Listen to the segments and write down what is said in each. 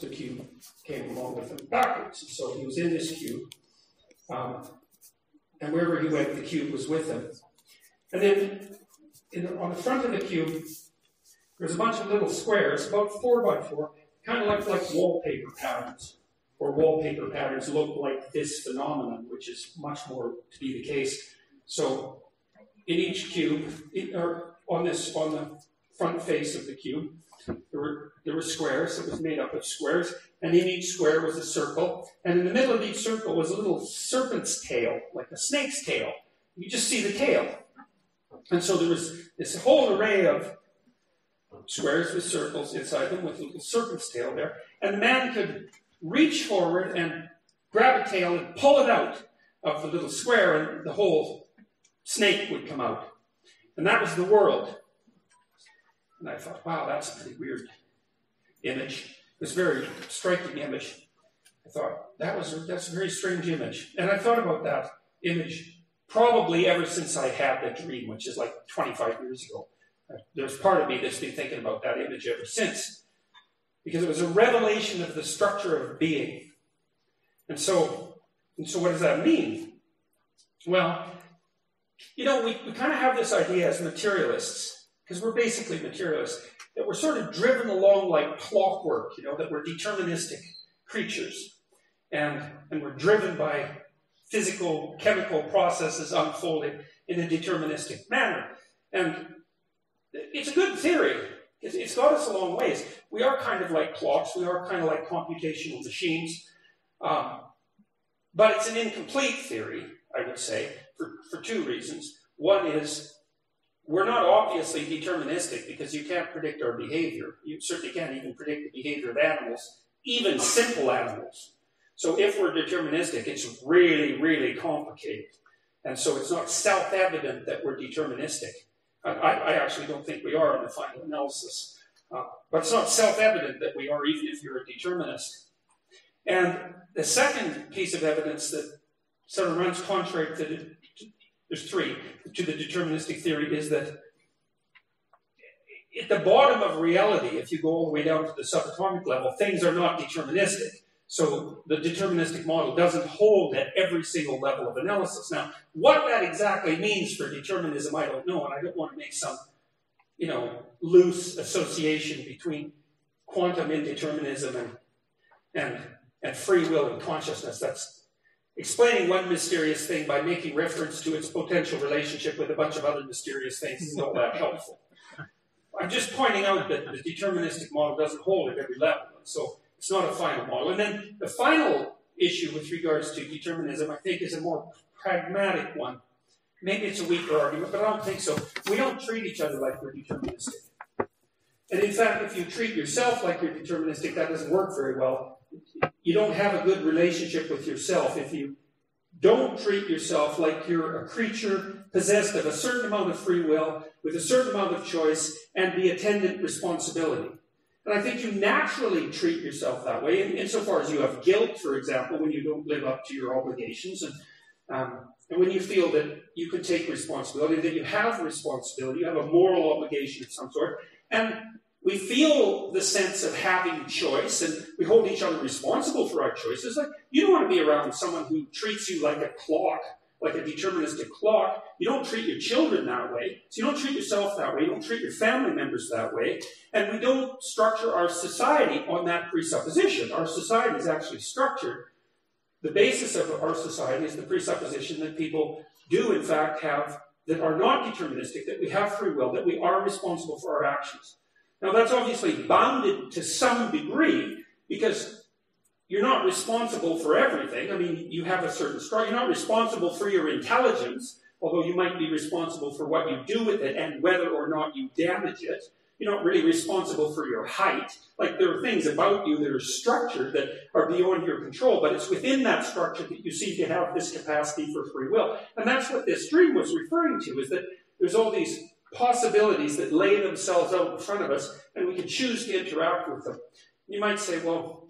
the cube came along with him backwards. And so he was in this cube, and wherever he went, the cube was with him. And then on the front of the cube, there's a bunch of little squares, about 4 by 4, kind of like wallpaper patterns, or wallpaper patterns look like this phenomenon, which is much more to be the case. So in each cube, or on the front face of the cube, there were squares. It was made up of squares, and in each square was a circle, and in the middle of each circle was a little serpent's tail, like a snake's tail. You just see the tail. And so there was this whole array of squares with circles inside them with a little serpent's tail there, and the man could reach forward and grab a tail and pull it out of the little square, and the whole snake would come out. And that was the world. And I thought, wow, that's a pretty weird image. This very striking image. I thought, that's a very strange image. And I thought about that image probably ever since I had the dream, which is like 25 years ago. There's part of me that's been thinking about that image ever since. Because it was a revelation of the structure of being. And so what does that mean? Well, we kind of have this idea as materialists, because we're basically materialists, that we're sort of driven along like clockwork, that we're deterministic creatures. And we're driven by physical, chemical processes unfolding in a deterministic manner. And it's a good theory. It's got us a long ways. We are kind of like clocks. We are kind of like computational machines. But it's an incomplete theory, I would say, for 2 reasons. One is, we're not obviously deterministic because you can't predict our behavior. You certainly can't even predict the behavior of animals, even simple animals. So if we're deterministic, it's really, really complicated. And so it's not self-evident that we're deterministic. I actually don't think we are in the final analysis. But it's not self-evident that we are, even if you're a determinist. And the second piece of evidence that sort of runs contrary to there's 3, to the deterministic theory, is that at the bottom of reality, if you go all the way down to the subatomic level, things are not deterministic. So the deterministic model doesn't hold at every single level of analysis. Now, what that exactly means for determinism, I don't know, and I don't want to make some, loose association between quantum indeterminism and free will and consciousness. That's explaining one mysterious thing by making reference to its potential relationship with a bunch of other mysterious things is not that helpful. I'm just pointing out that the deterministic model doesn't hold at every level, so it's not a final model. And then the final issue with regards to determinism, I think, is a more pragmatic one. Maybe it's a weaker argument, but I don't think so. We don't treat each other like we're deterministic. And in fact, if you treat yourself like you're deterministic, that doesn't work very well. You don't have a good relationship with yourself if you don't treat yourself like you're a creature possessed of a certain amount of free will, with a certain amount of choice, and the attendant responsibility. And I think you naturally treat yourself that way, insofar as you have guilt, for example, when you don't live up to your obligations, and when you feel that you can take responsibility, that you have responsibility, you have a moral obligation of some sort, and we feel the sense of having choice, and we hold each other responsible for our choices. Like, you don't want to be around someone who treats you like a clock, like a deterministic clock. You don't treat your children that way. So you don't treat yourself that way. You don't treat your family members that way. And we don't structure our society on that presupposition. Our society is actually structured. The basis of our society is the presupposition that people do, in fact, have, that are not deterministic, that we have free will, that we are responsible for our actions. Now, that's obviously bounded to some degree, because you're not responsible for everything. I mean, you have a certain structure. You're not responsible for your intelligence, although you might be responsible for what you do with it and whether or not you damage it. You're not really responsible for your height. Like, there are things about you that are structured that are beyond your control, but it's within that structure that you seem to have this capacity for free will. And that's what this dream was referring to, is that there's all these possibilities that lay themselves out in front of us, and we can choose to interact with them. You might say, well,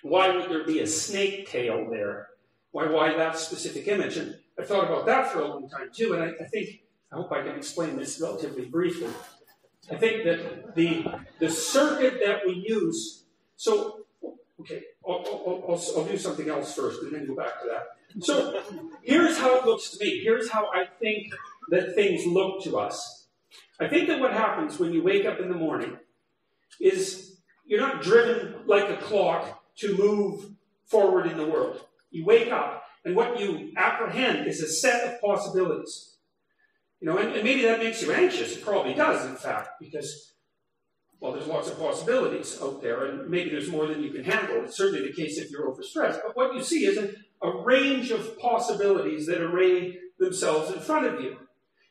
why would there be a snake tail there? Why that specific image? And I thought about that for a long time too, and I hope I can explain this relatively briefly. I think that the circuit that we use, so Okay, I'll do something else first and then go back to that. So here's how it looks to me. Here's how I think that things look to us. I think that what happens when you wake up in the morning is you're not driven like a clock to move forward in the world. You wake up, and what you apprehend is a set of possibilities. You know, and maybe that makes you anxious. It probably does, in fact, because, well, there's lots of possibilities out there, and maybe there's more than you can handle. It's certainly the case if you're overstressed. But what you see is a range of possibilities that array themselves in front of you.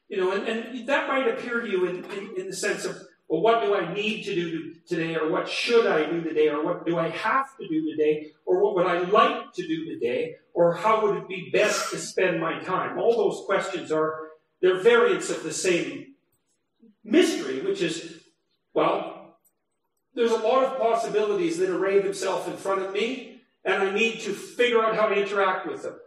You know, and that might appear to you in the sense of, well, what do I need to do today, or what should I do today, or what do I have to do today, or what would I like to do today, or how would it be best to spend my time? All those questions they're variants of the same mystery, which is, well, there's a lot of possibilities that array themselves in front of me, and I need to figure out how to interact with them.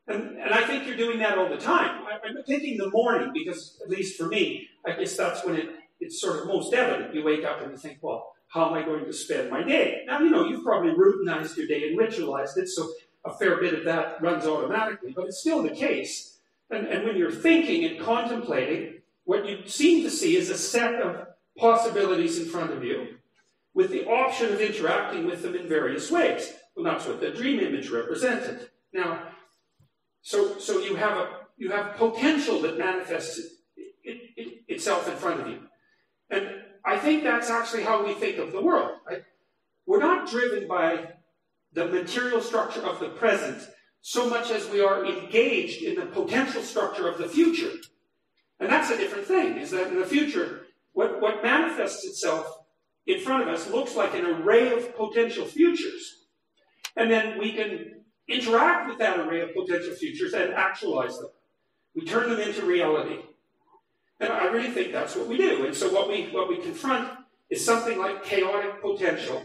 And I think you're doing that all the time. I'm thinking the morning, because at least for me, I guess that's when it's sort of most evident. You wake up and you think, well, how am I going to spend my day? Now, you know, you've probably routinized your day and ritualized it, so a fair bit of that runs automatically, but it's still the case. And when you're thinking and contemplating, what you seem to see is a set of possibilities in front of you with the option of interacting with them in various ways. Well, that's what the dream image represented. Now, so you have potential that manifests itself in front of you. And I think that's actually how we think of the world. Right? We're not driven by the material structure of the present so much as we are engaged in the potential structure of the future. And that's a different thing, is that in the future, what manifests itself in front of us looks like an array of potential futures. And then we can interact with that array of potential futures and actualize them. We turn them into reality. And I really think that's what we do. And so what we confront is something like chaotic potential.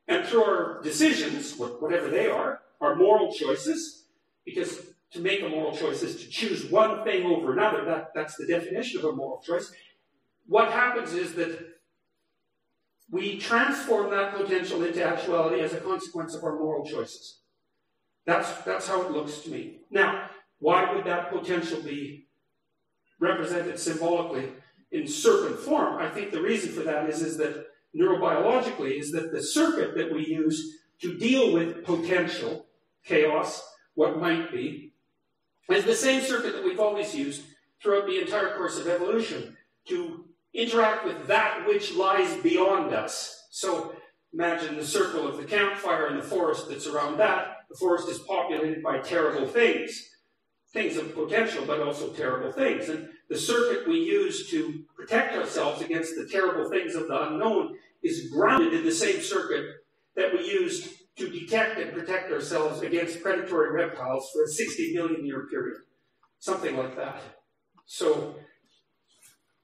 And through our decisions, whatever they are, our moral choices, because to make a moral choice is to choose one thing over another. That's the definition of a moral choice. What happens is that we transform that potential into actuality as a consequence of our moral choices. That's how it looks to me. Now, why would that potential be represented symbolically in serpent form? I think the reason for that is that neurobiologically is that the circuit that we use to deal with potential, chaos, what might be, is the same circuit that we've always used throughout the entire course of evolution to interact with that which lies beyond us. So imagine the circle of the campfire and the forest that's around that. The forest is populated by terrible things. Things of potential, but also terrible things. And the circuit we use to protect ourselves against the terrible things of the unknown is grounded in the same circuit that we used to detect and protect ourselves against predatory reptiles for a 60 million year period. Something like that. So,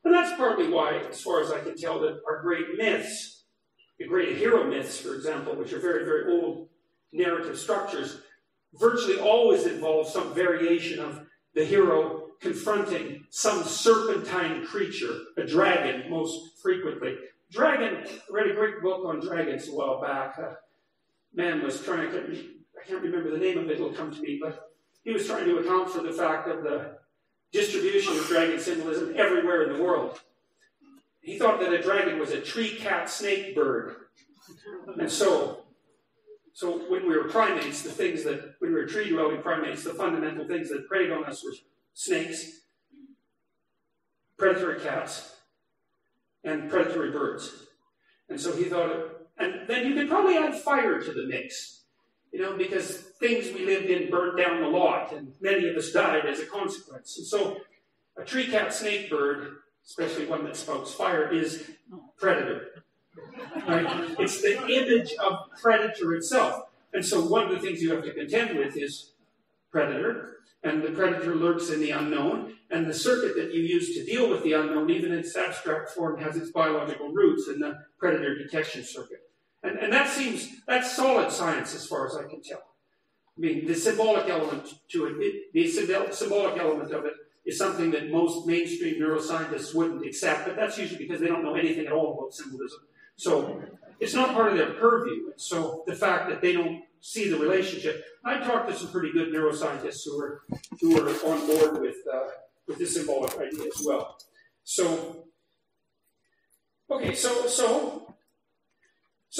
and that's partly why, as far as I can tell, that our great myths, the great hero myths, for example, which are very, very old narrative structures, virtually always involve some variation of the hero confronting some serpentine creature, a dragon most frequently. Dragon, I read a great book on dragons a while back. Man was trying, I can't remember the name of it, it'll come to me, but he was trying to account for the fact of the distribution of dragon symbolism everywhere in the world. He thought that a dragon was a tree, cat, snake, bird. And so when we were primates, when we were tree-dwelling primates, the fundamental things that preyed on us were snakes, predatory cats, and predatory birds. And so he thought, and then you could probably add fire to the mix, because things we lived in burned down a lot, and many of us died as a consequence. And so a tree, cat, snake, bird, especially one that spouts fire, is predator. Right? It's the image of predator itself. And so one of the things you have to contend with is predator, and the predator lurks in the unknown, and the circuit that you use to deal with the unknown, even in its abstract form, has its biological roots in the predator detection circuit. And that's solid science as far as I can tell. I mean, the symbolic element to it, the symbolic element of it is something that most mainstream neuroscientists wouldn't accept, but that's usually because they don't know anything at all about symbolism. So it's not part of their purview. So the fact that they don't see the relationship. I talked to some pretty good neuroscientists who are on board with this symbolic idea as well. So, okay, so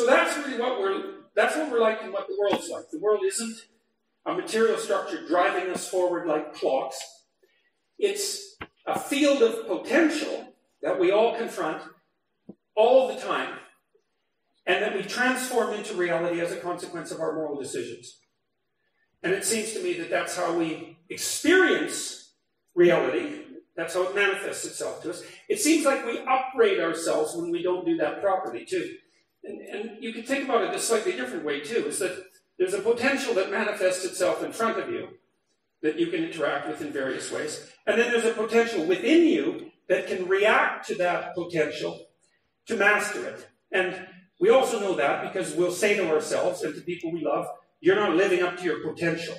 that's really what we're like and what the world's like. The world isn't a material structure driving us forward like clocks. It's a field of potential that we all confront all the time, and that we transform into reality as a consequence of our moral decisions. And it seems to me that that's how we experience reality. That's how it manifests itself to us. It seems like we upgrade ourselves when we don't do that properly, too. And you can think about it a slightly different way, too, is that there's a potential that manifests itself in front of you that you can interact with in various ways. And then there's a potential within you that can react to that potential to master it. And we also know that because we'll say to ourselves and to people we love, you're not living up to your potential.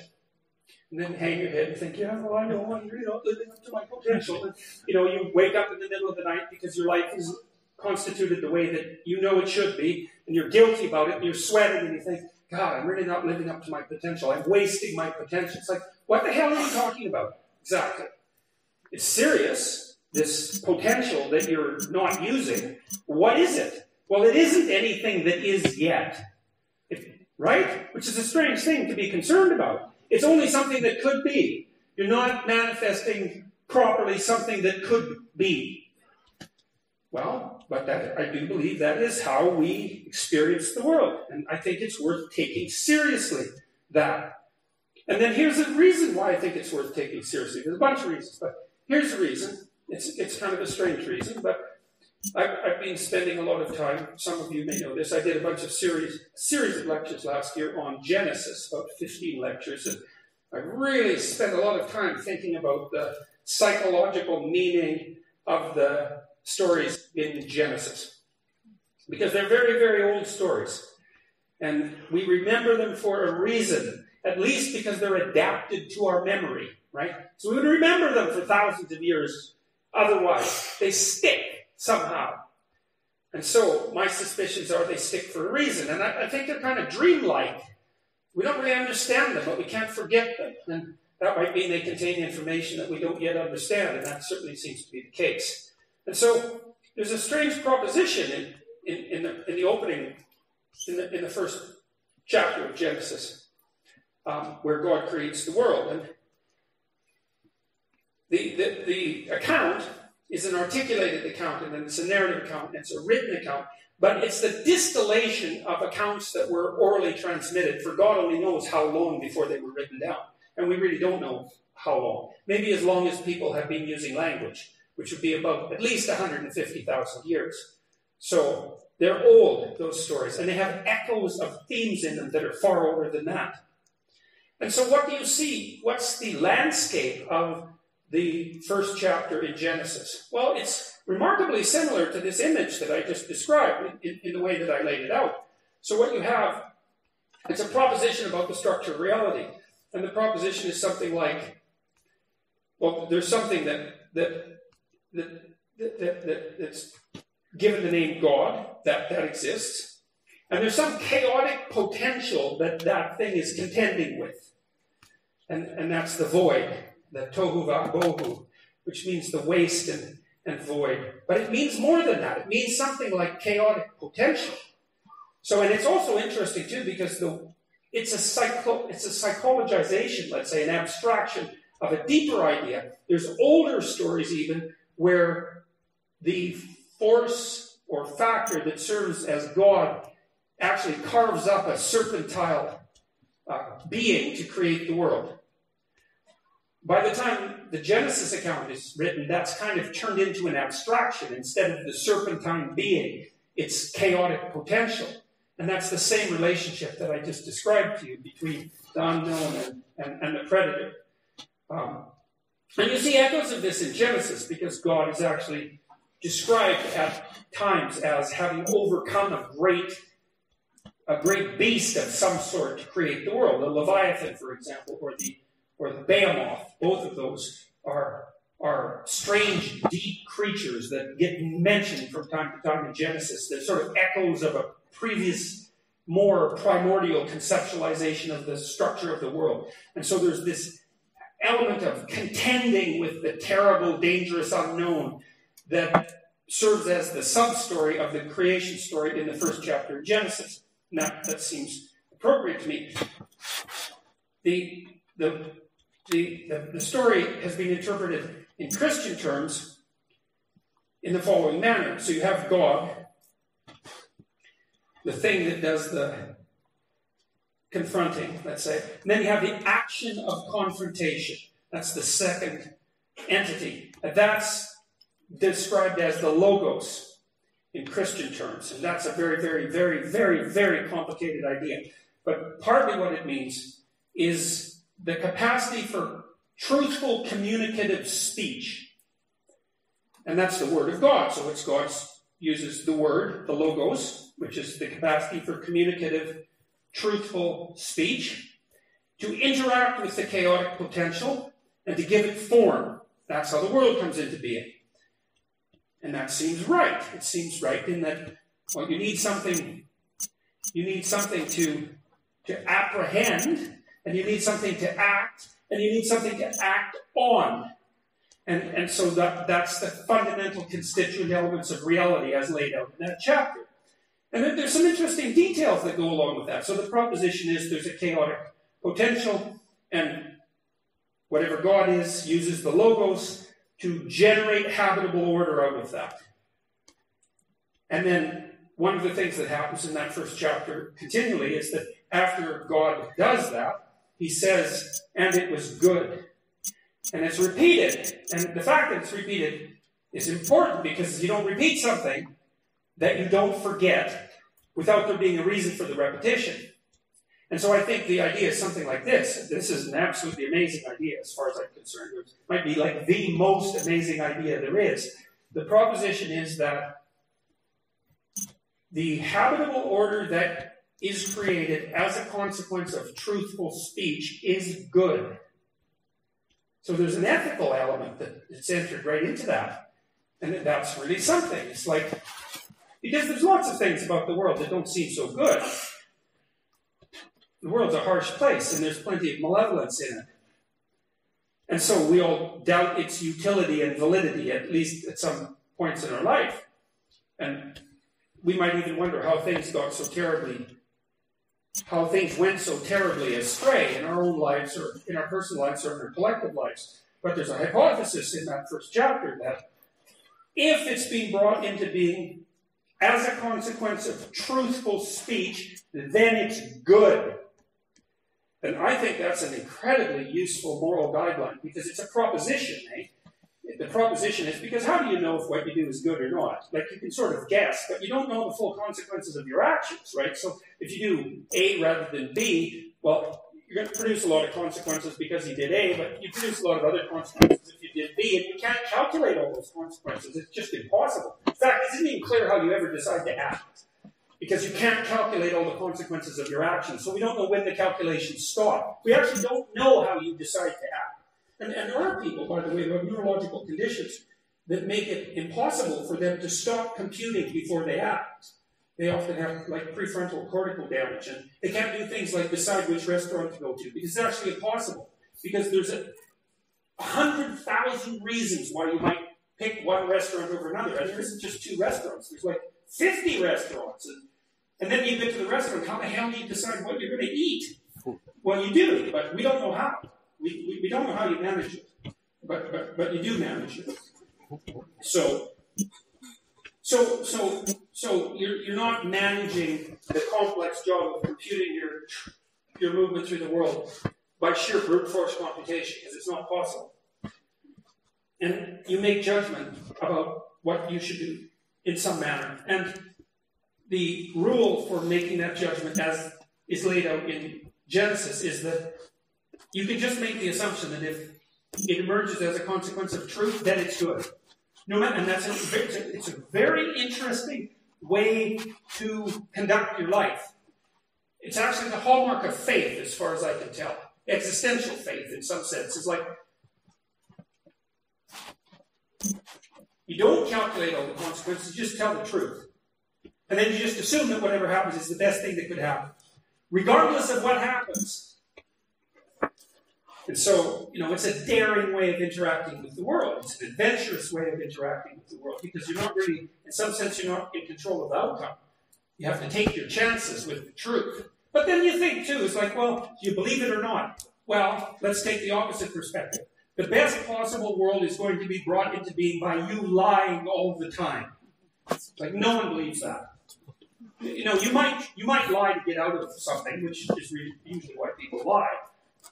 And then hang your head and think, yeah, well, I know I'm really not living up to my potential. And, you wake up in the middle of the night because your life is constituted the way that you know it should be, and you're guilty about it, and you're sweating, and you think, God, I'm really not living up to my potential. I'm wasting my potential. It's like, what the hell are you talking about? Exactly. It's serious, this potential that you're not using. What is it? Well, it isn't anything that is yet. Right? Which is a strange thing to be concerned about. It's only something that could be. You're not manifesting properly something that could be. Well, but I do believe that is how we experience the world. And I think it's worth taking seriously, that. And then here's the reason why I think it's worth taking seriously. There's a bunch of reasons, but here's the reason. It's kind of a strange reason, but I've been spending a lot of time, some of you may know this, I did a bunch of series of lectures last year on Genesis, about 15 lectures, and I really spent a lot of time thinking about the psychological meaning of the stories in Genesis. Because they're very, very old stories. And we remember them for a reason, at least because they're adapted to our memory, right? So we would remember them for thousands of years. Otherwise, they stick somehow. And so my suspicions are they stick for a reason. And I think they're kind of dreamlike. We don't really understand them, but we can't forget them. And that might mean they contain information that we don't yet understand, and that certainly seems to be the case. And so there's a strange proposition in the opening, in the first chapter of Genesis, where God creates the world. And the account is an articulated account, and then it's a narrative account, and it's a written account, but it's the distillation of accounts that were orally transmitted, for God only knows how long before they were written down. And we really don't know how long. Maybe as long as people have been using language, which would be about at least 150,000 years. So they're old, those stories, and they have echoes of themes in them that are far older than that. And so what do you see? What's the landscape of the first chapter in Genesis? Well, it's remarkably similar to this image that I just described in the way that I laid it out. So what you have, it's a proposition about the structure of reality. And the proposition is something like, well, there's something that's given the name God, that exists. And there's some chaotic potential that thing is contending with. And that's the void. The tohu va'bohu, which means the waste and void. But it means more than that. It means something like chaotic potential. So, and it's also interesting, too, because it's a psychologization, let's say, an abstraction of a deeper idea. There's older stories, even, where the force or factor that serves as God actually carves up a serpentine being to create the world. By the time the Genesis account is written, that's kind of turned into an abstraction. Instead of the serpentine being, it's chaotic potential. And that's the same relationship that I just described to you between the unknown and the predator. And you see echoes of this in Genesis, because God is actually described at times as having overcome a great beast of some sort to create the world. The Leviathan, for example, or the Behemoth. Both of those are are strange, deep creatures that get mentioned from time to time in Genesis. They're sort of echoes of a previous, more primordial conceptualization of the structure of the world. And so there's this element of contending with the terrible, dangerous unknown that serves as the sub-story of the creation story in the first chapter of Genesis. Now, that seems appropriate to me. The story has been interpreted in Christian terms in the following manner. So you have God, the thing that does the confronting, let's say. And then you have the action of confrontation. That's the second entity. And that's described as the logos in Christian terms. And that's a very, very, very, very, very complicated idea. But partly what it means is the capacity for truthful communicative speech. And that's the Word of God. So it's God uses the Word, the logos, which is the capacity for communicative, truthful speech, to interact with the chaotic potential and to give it form. That's how the world comes into being. And that seems right. It seems right in that, well, you need something to apprehend, and you need something to act, and you need something to act on. And so that's the fundamental constituent elements of reality as laid out in that chapter. And then there's some interesting details that go along with that. So the proposition is there's a chaotic potential, and whatever God is uses the logos to generate habitable order out of that. And then one of the things that happens in that first chapter continually is that after God does that, he says, and it was good. And it's repeated. And the fact that it's repeated is important because you don't repeat something that you don't forget without there being a reason for the repetition. And so I think the idea is something like this. This is an absolutely amazing idea as far as I'm concerned. It might be like the most amazing idea there is. The proposition is that the habitable order that is created as a consequence of truthful speech is good. So there's an ethical element that's entered right into that. And that's really something. It's like, because there's lots of things about the world that don't seem so good. The world's a harsh place, and there's plenty of malevolence in it. And so we all doubt its utility and validity, at least at some points in our life. And we might even wonder how things went so terribly astray in our own lives, or in our personal lives, or in our collective lives. But there's a hypothesis in that first chapter that if it's being brought into being as a consequence of truthful speech, then it's good. And I think that's an incredibly useful moral guideline, because it's a proposition, eh? The proposition is, because how do you know if what you do is good or not? Like, you can sort of guess, but you don't know the full consequences of your actions, right? So if you do A rather than B, well, you're going to produce a lot of consequences because you did A, but you produce a lot of other consequences if you did B, and you can't calculate all those consequences. It's just impossible. In fact, it isn't even clear how you ever decide to act, because you can't calculate all the consequences of your actions. So we don't know when the calculations stop. We actually don't know how you decide to act. And there are people, by the way, who have neurological conditions that make it impossible for them to stop computing before they act. They often have, like, prefrontal cortical damage, and they can't do things like decide which restaurant to go to, because it's actually impossible. Because there's 100,000 reasons why you might pick one restaurant over another. And there isn't just 2 restaurants. There's like 50 restaurants. And then you get to the restaurant, how the hell do you decide what you're going to eat? Well, you do, but we don't know how. We don't know how you manage it, but you do manage it. So you're not managing the complex job of computing your movement through the world by sheer brute force computation, because it's not possible. And you make judgment about what you should do in some manner. And the rule for making that judgment, as is laid out in Genesis, is that you can just make the assumption that if it emerges as a consequence of truth, then it's good. No matter, and it's a very interesting way to conduct your life. It's actually the hallmark of faith, as far as I can tell. Existential faith, in some sense. It's like, You don't calculate all the consequences, you just tell the truth. And then you just assume that whatever happens is the best thing that could happen, regardless of what happens. And so, it's a daring way of interacting with the world. It's an adventurous way of interacting with the world, because you're not really, in some sense, you're not in control of the outcome. You have to take your chances with the truth. But then you think, too, it's like, well, do you believe it or not? Well, let's take the opposite perspective. The best possible world is going to be brought into being by you lying all the time. It's like, no one believes that. You might lie to get out of something, which is usually why people lie,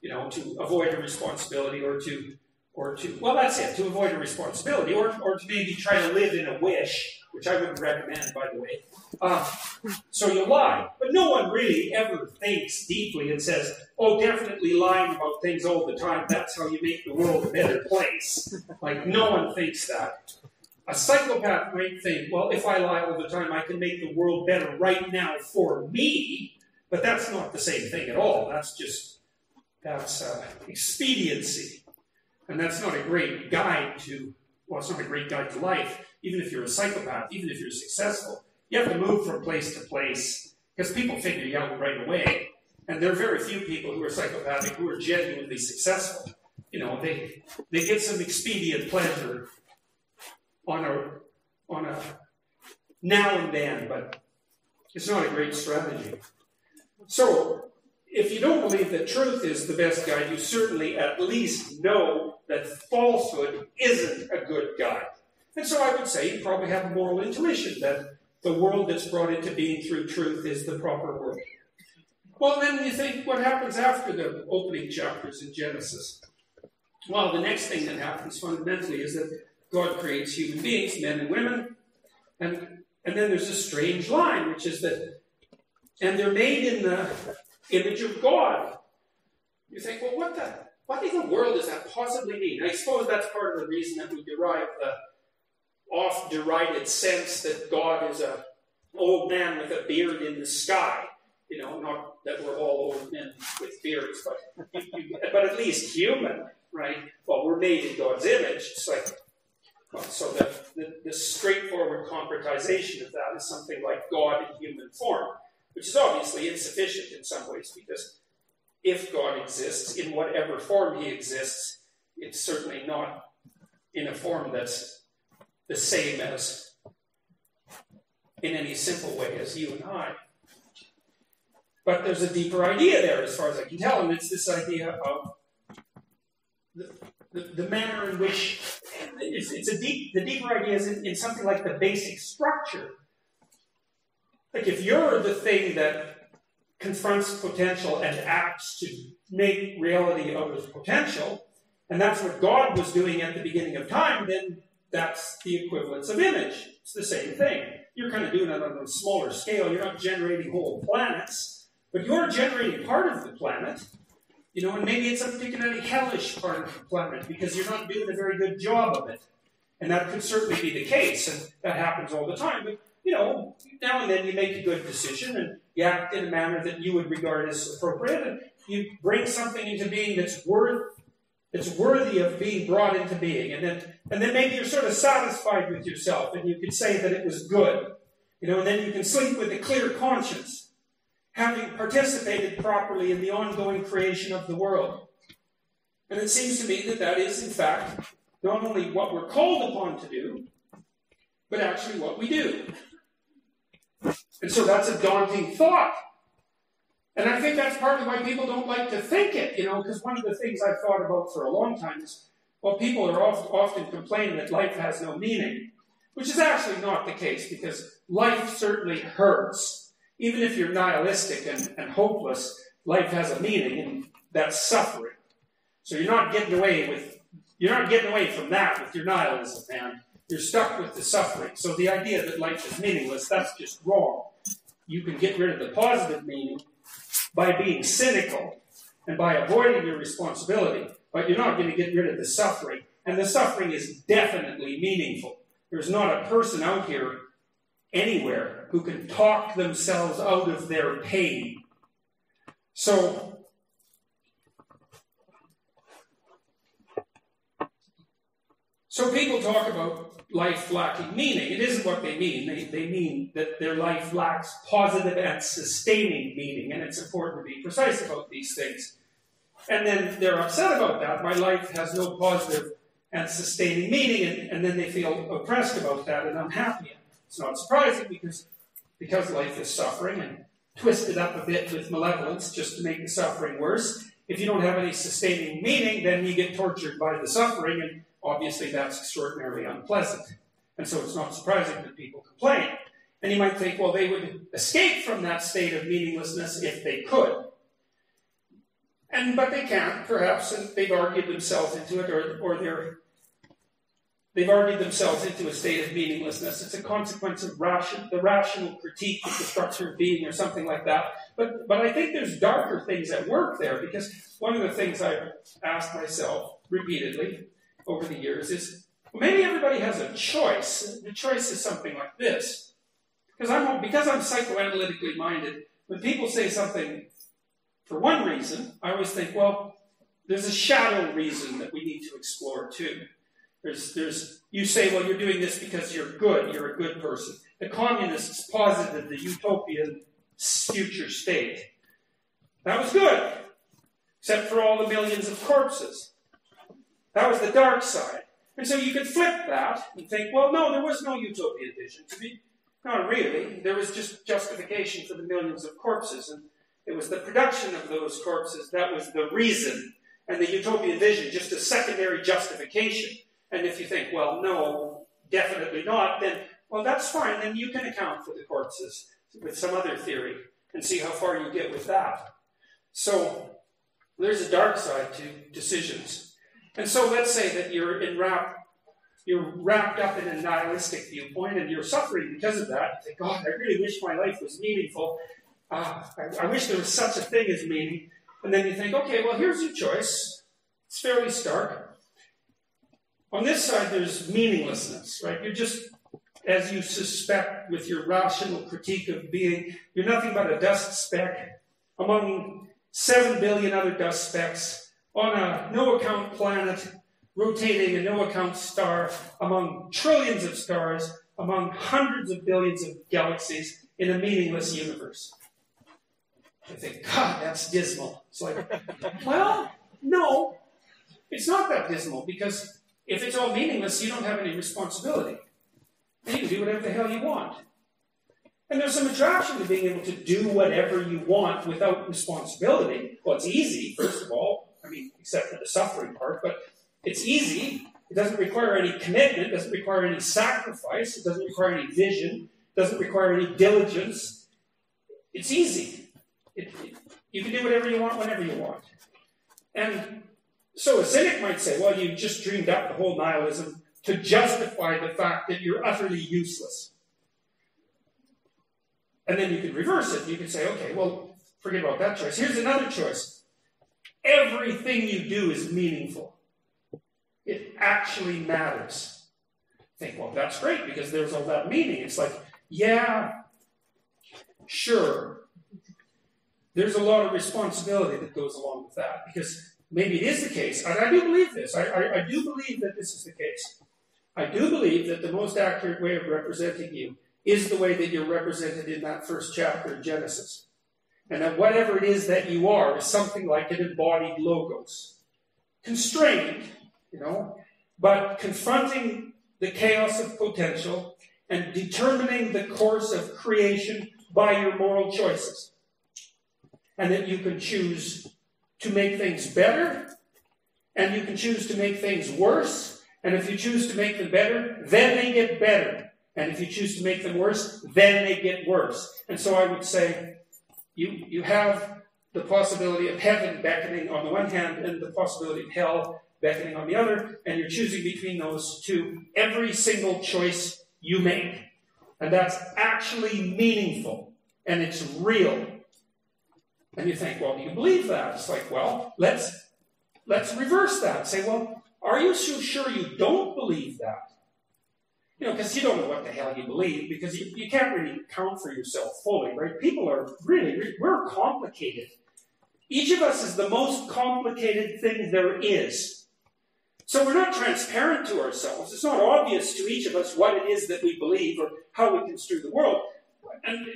to avoid a responsibility or to avoid a responsibility, or to maybe try to live in a wish, which I wouldn't recommend, by the way. So you lie. But no one really ever thinks deeply and says, oh, definitely lying about things all the time, that's how you make the world a better place. Like, no one thinks that. A psychopath might think, well, if I lie all the time, I can make the world better right now for me, but that's not the same thing at all. That's expediency. And that's not a great guide to, it's not a great guide to life. Even if you're a psychopath, even if you're successful, you have to move from place to place, because people figure you out right away. And there are very few people who are psychopathic who are genuinely successful. They get some expedient pleasure on a now and then, but it's not a great strategy. So, if you don't believe that truth is the best guide, you certainly at least know that falsehood isn't a good guide. And so I would say you probably have a moral intuition that the world that's brought into being through truth is the proper world. Well, then you think, what happens after the opening chapters in Genesis? Well, the next thing that happens fundamentally is that God creates human beings, men and women, and then there's a strange line, which is that, and they're made in the image of God. You think, well, what in the world does that possibly mean? I suppose that's part of the reason that we derive the oft-derided sense that God is an old man with a beard in the sky. Not that we're all old men with beards, but at least human, right? Well, we're made in God's image. It's like, so the straightforward concretization of that is something like God in human form, which is obviously insufficient in some ways, because if God exists, in whatever form he exists, it's certainly not in a form that's the same as, in any simple way, as you and I. But there's a deeper idea there, as far as I can tell, and it's this idea of the manner in which, the deeper idea is in something like the basic structure. Like, if you're the thing that confronts potential and acts to make reality out of potential, and that's what God was doing at the beginning of time, then that's the equivalence of image. It's the same thing. You're kind of doing it on a smaller scale. You're not generating whole planets, but you're generating part of the planet. And maybe it's a particularly hellish part of the planet because you're not doing a very good job of it. And that could certainly be the case, and that happens all the time. But, now and then you make a good decision and you act in a manner that you would regard as appropriate, and you bring something into being that's worthy of being brought into being. And then maybe you're sort of satisfied with yourself, and you could say that it was good. And then you can sleep with a clear conscience, having participated properly in the ongoing creation of the world. And it seems to me that that is, in fact, not only what we're called upon to do, but actually what we do. And so that's a daunting thought. And I think that's partly why people don't like to think it, because one of the things I've thought about for a long time is, well, people are often complaining that life has no meaning, which is actually not the case, because life certainly hurts. Even if you're nihilistic and hopeless, life has a meaning, and that's suffering. So you're not getting away from that with your nihilism, man. You're stuck with the suffering. So the idea that life is meaningless, that's just wrong. You can get rid of the positive meaning by being cynical and by avoiding your responsibility, but you're not going to get rid of the suffering. And the suffering is definitely meaningful. There's not a person out here anywhere who can talk themselves out of their pain. So people talk about life lacking meaning. It isn't what they mean. They mean that their life lacks positive and sustaining meaning, and it's important to be precise about these things. And then they're upset about that. My life has no positive and sustaining meaning, and then they feel oppressed about that and unhappy. It's not surprising because life is suffering and twisted up a bit with malevolence just to make the suffering worse. If you don't have any sustaining meaning, then you get tortured by the suffering, and obviously that's extraordinarily unpleasant. And so it's not surprising that people complain. And you might think, well, they would escape from that state of meaninglessness if they could. But they can't, perhaps, and they've argued themselves into it, or they've argued themselves into a state of meaninglessness. It's a consequence of the rational critique of the structure of being, or something like that. But I think there's darker things at work there, because one of the things I've asked myself repeatedly over the years is, well, maybe everybody has a choice. The choice is something like this. Because I'm psychoanalytically minded, when people say something for one reason, I always think, well, there's a shadow reason that we need to explore too. You say, well, you're doing this because you're good, you're a good person. The communists posited the utopian future state. That was good, except for all the millions of corpses. That was the dark side. And so you could flip that and think, well, no, there was no utopian vision to me. Not really. There was just justification for the millions of corpses, and it was the production of those corpses that was the reason, and the utopian vision just a secondary justification. And if you think, well, no, definitely not, then, well, that's fine. Then you can account for the corpses with some other theory and see how far you get with that. So there's a dark side to decisions. And so let's say that you're wrapped up in a nihilistic viewpoint and you're suffering because of that. You think, God, I really wish my life was meaningful. I wish there was such a thing as meaning. And then you think, okay, well, here's your choice. It's fairly stark. On this side, there's meaninglessness, right? You're just, as you suspect with your rational critique of being, you're nothing but a dust speck among 7 billion other dust specks on a no-account planet, rotating a no-account star among trillions of stars, among hundreds of billions of galaxies in a meaningless universe. I think, God, that's dismal. It's like, well, no, it's not that dismal, because if it's all meaningless, you don't have any responsibility. And you can do whatever the hell you want. And there's some attraction to being able to do whatever you want without responsibility. Well, it's easy, first of all. I mean, except for the suffering part, but it's easy. It doesn't require any commitment. It doesn't require any sacrifice. It doesn't require any vision. It doesn't require any diligence. It's easy. You can do whatever you want whenever you want. And so a cynic might say, well, you just dreamed up the whole nihilism to justify the fact that you're utterly useless. And then you could reverse it. You could say, okay, well, forget about that choice. Here's another choice. Everything you do is meaningful. It actually matters. Think, well, that's great, because there's all that meaning. It's like, yeah, sure. There's a lot of responsibility that goes along with that, because maybe it is the case, and I do believe this. I do believe that this is the case. I do believe that the most accurate way of representing you is the way that you're represented in that first chapter of Genesis. And that whatever it is that you are is something like an embodied logos. Constrained, but confronting the chaos of potential and determining the course of creation by your moral choices. And that you can choose to make things better, and you can choose to make things worse, and if you choose to make them better, then they get better. And if you choose to make them worse, then they get worse. And so I would say, you have the possibility of heaven beckoning on the one hand, and the possibility of hell beckoning on the other, and you're choosing between those two every single choice you make. And that's actually meaningful, and it's real. And you think, well, do you believe that? It's like, well, let's reverse that. Say, well, are you so sure you don't believe that? Because you don't know what the hell you believe, because you can't really count for yourself fully, right? People are we're complicated. Each of us is the most complicated thing there is. So we're not transparent to ourselves. It's not obvious to each of us what it is that we believe or how we construe the world. And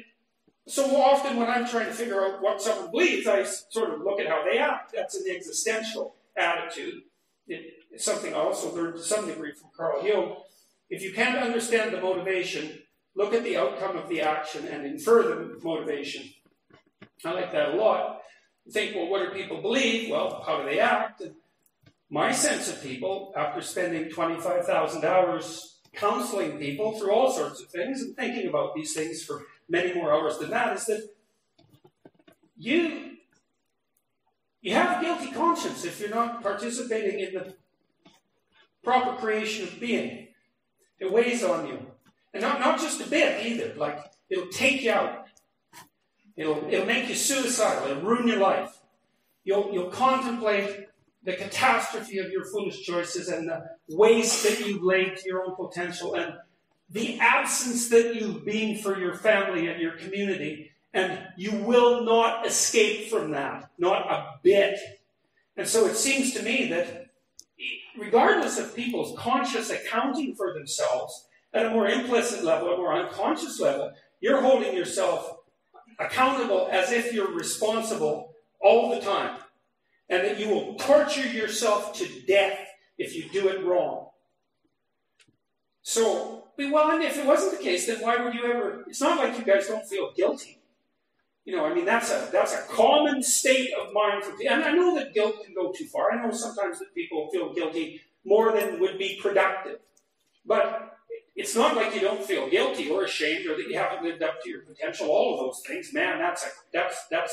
so often when I'm trying to figure out what someone believes, I sort of look at how they act. That's an existential attitude. It's something I also learned to some degree from Carl Jung. If you can't understand the motivation, look at the outcome of the action and infer the motivation. I like that a lot. You think, well, what do people believe? Well, how do they act? And my sense of people, after spending 25,000 hours counseling people through all sorts of things and thinking about these things for many more hours than that, is that you have a guilty conscience if you're not participating in the proper creation of being. It weighs on you. And not just a bit either. Like, it'll take you out. It'll make you suicidal. It'll ruin your life. You'll contemplate the catastrophe of your foolish choices and the waste that you've laid to your own potential and the absence that you've been for your family and your community. And you will not escape from that. Not a bit. And so it seems to me that regardless of people's conscious accounting for themselves, at a more implicit level, a more unconscious level, you're holding yourself accountable as if you're responsible all the time. And that you will torture yourself to death if you do it wrong. So, well, and if it wasn't the case, then why would you ever... It's not like you guys don't feel guilty. You know, I mean, that's a common state of mind for people. And I know that guilt can go too far. I know sometimes that people feel guilty more than would be productive. But it's not like you don't feel guilty or ashamed or that you haven't lived up to your potential. All of those things, man, that's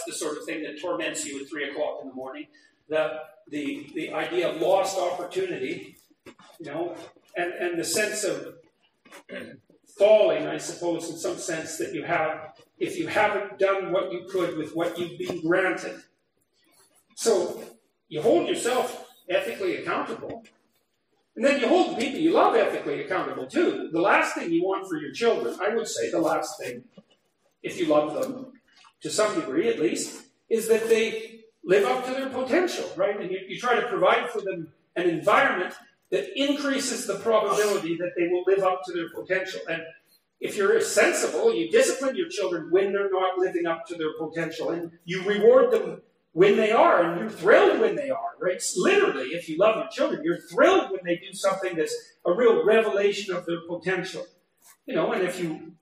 the sort of thing that torments you at 3 o'clock in the morning. The idea of lost opportunity, you know, and the sense of falling, I suppose, in some sense that you have if you haven't done what you could with what you've been granted. So you hold yourself ethically accountable. And then you hold the people you love ethically accountable too. The last thing you want for your children, I would say the last thing, if you love them, to some degree at least, is that they live up to their potential, right? And you try to provide for them an environment that increases the probability that they will live up to their potential. And if you're sensible, you discipline your children when they're not living up to their potential, and you reward them when they are, and you're thrilled when they are, right? Literally, if you love your children, you're thrilled when they do something that's a real revelation of their potential. You know, and if you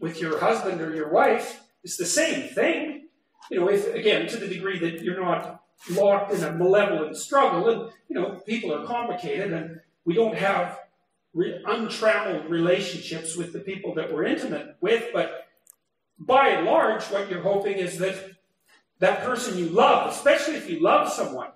with your husband or your wife, it's the same thing. You know, if, again, to the degree that you're not locked in a malevolent struggle, and, you know, people are complicated, and we don't have untrammeled relationships with the people that we're intimate with, but by and large, what you're hoping is that that person you love, especially if you love someone,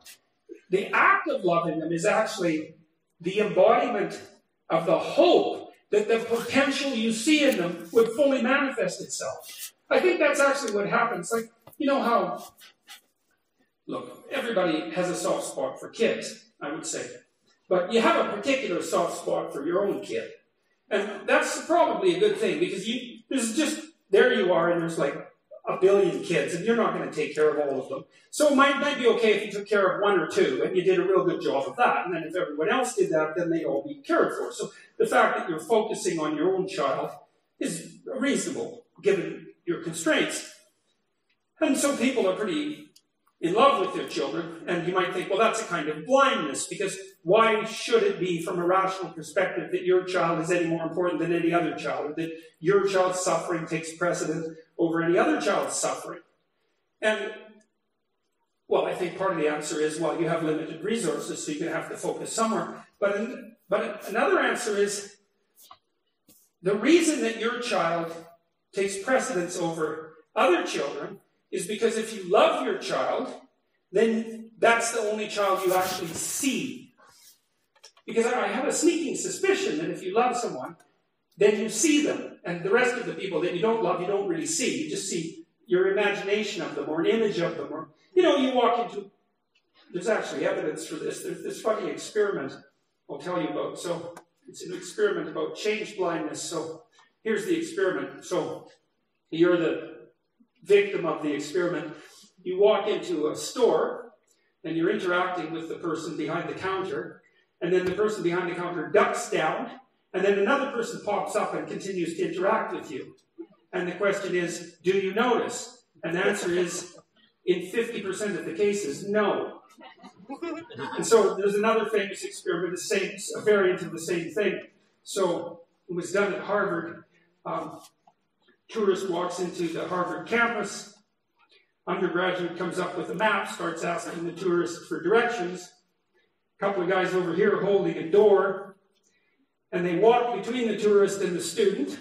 the act of loving them is actually the embodiment of the hope that the potential you see in them would fully manifest itself. I think that's actually what happens. Like, you know how, look, everybody has a soft spot for kids, I would say. But you have a particular soft spot for your own kid. And that's probably a good thing, because there's just, there you are, and there's like a billion kids, and you're not going to take care of all of them. So it might be okay if you took care of one or two, and you did a real good job of that. And then if everyone else did that, then they'd all be cared for. So the fact that you're focusing on your own child is reasonable, given your constraints. And so people are pretty in love with their children, and you might think, well, that's a kind of blindness, because why should it be, from a rational perspective, that your child is any more important than any other child, or that your child's suffering takes precedent over any other child's suffering? And, well, I think part of the answer is, well, you have limited resources, so you're going to have to focus somewhere. But another answer is, the reason that your child takes precedence over other children is because if you love your child, then that's the only child you actually see. Because I have a sneaking suspicion that if you love someone, then you see them. And the rest of the people that you don't love, you don't really see. You just see your imagination of them, or an image of them. Or, you know, you walk into... There's actually evidence for this. There's this funny experiment I'll tell you about. So it's an experiment about change blindness. So here's the experiment. So you're the victim of the experiment. You walk into a store, and you're interacting with the person behind the counter, and then the person behind the counter ducks down, and then another person pops up and continues to interact with you. And the question is, do you notice? And the answer is, in 50% of the cases, no. And so there's another famous experiment, a variant of the same thing. So it was done at Harvard. Tourist walks into the Harvard campus. Undergraduate comes up with a map, starts asking the tourist for directions. A couple of guys over here holding a door. And they walk between the tourist and the student,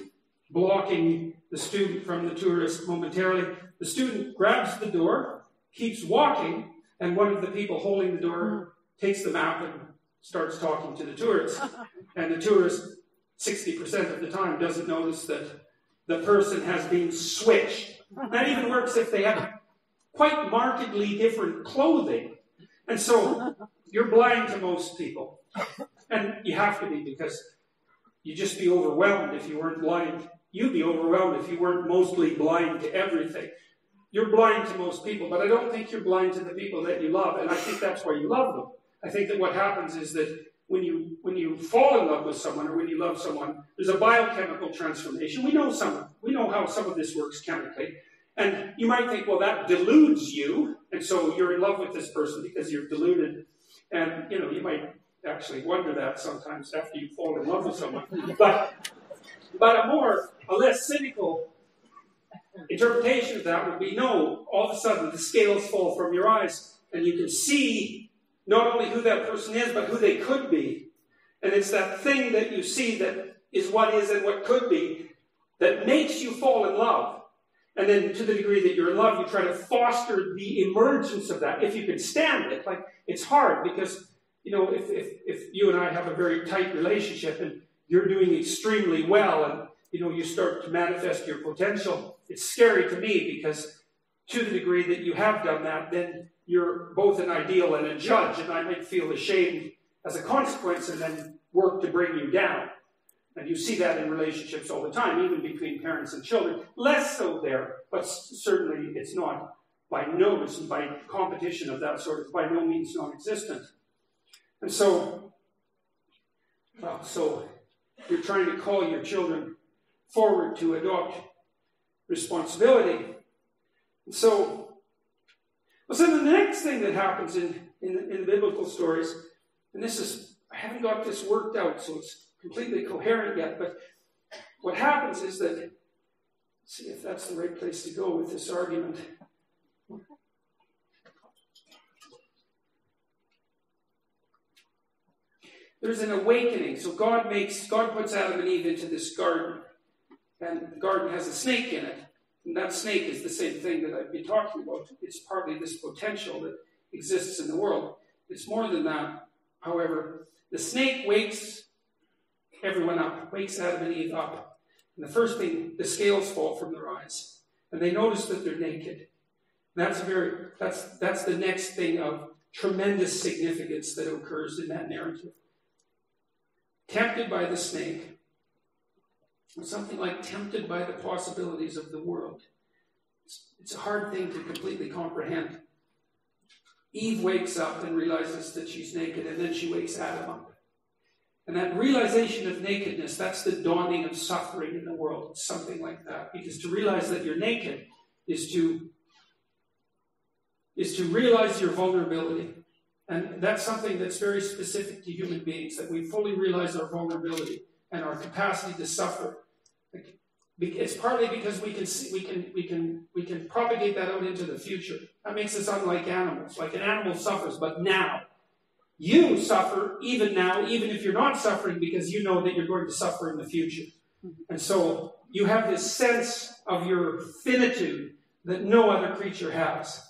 blocking the student from the tourist momentarily. The student grabs the door, keeps walking, and one of the people holding the door takes the map and starts talking to the tourist. And the tourist, 60% of the time, doesn't notice that the person has been switched. That even works if they have quite markedly different clothing. And so you're blind to most people. And you have to be, because you'd just be overwhelmed if you weren't blind. You'd be overwhelmed if you weren't mostly blind to everything. You're blind to most people, but I don't think you're blind to the people that you love, and I think that's why you love them. I think that what happens is that when you fall in love with someone, or when you love someone, there's a biochemical transformation. We know how some of this works chemically. And you might think, well, that deludes you, and so you're in love with this person because you're deluded. And, you might actually wonder that sometimes after you fall in love with someone. But a less cynical interpretation of that would be, no, all of a sudden the scales fall from your eyes, and you can see not only who that person is, but who they could be. And it's that thing that you see that is what is and what could be that makes you fall in love. And then to the degree that you're in love, you try to foster the emergence of that, if you can stand it. Like, it's hard because, if you and I have a very tight relationship and you're doing extremely well and, you start to manifest your potential, it's scary to me because to the degree that you have done that, then you're both an ideal and a judge, and I might feel ashamed as a consequence and then work to bring you down. And you see that in relationships all the time, even between parents and children. Less so there, but certainly it's not by notice and by competition of that sort, by no means non-existent. And so you're trying to call your children forward to adopt responsibility. And so the next thing that happens in the biblical stories, and I haven't got this worked out, so it's completely coherent yet, but what happens is that, let's see if that's the right place to go with this argument. There's an awakening. So God puts Adam and Eve into this garden, and the garden has a snake in it. And that snake is the same thing that I've been talking about. It's partly this potential that exists in the world. It's more than that. However, the snake wakes everyone up, wakes Adam and Eve up. And the first thing, the scales fall from their eyes. And they notice that they're naked. And that's the next thing of tremendous significance that occurs in that narrative. Tempted by the snake, or something like tempted by the possibilities of the world. It's a hard thing to completely comprehend. Eve wakes up and realizes that she's naked, and then she wakes Adam up. And that realization of nakedness, that's the dawning of suffering in the world. It's something like that. Because to realize that you're naked is to realize your vulnerability. And that's something that's very specific to human beings, that we fully realize our vulnerability and our capacity to suffer. It's partly because we can propagate that out into the future. That makes us unlike animals. Like, an animal suffers, but now. You suffer even now, even if you're not suffering, because you know that you're going to suffer in the future. And so you have this sense of your finitude that no other creature has.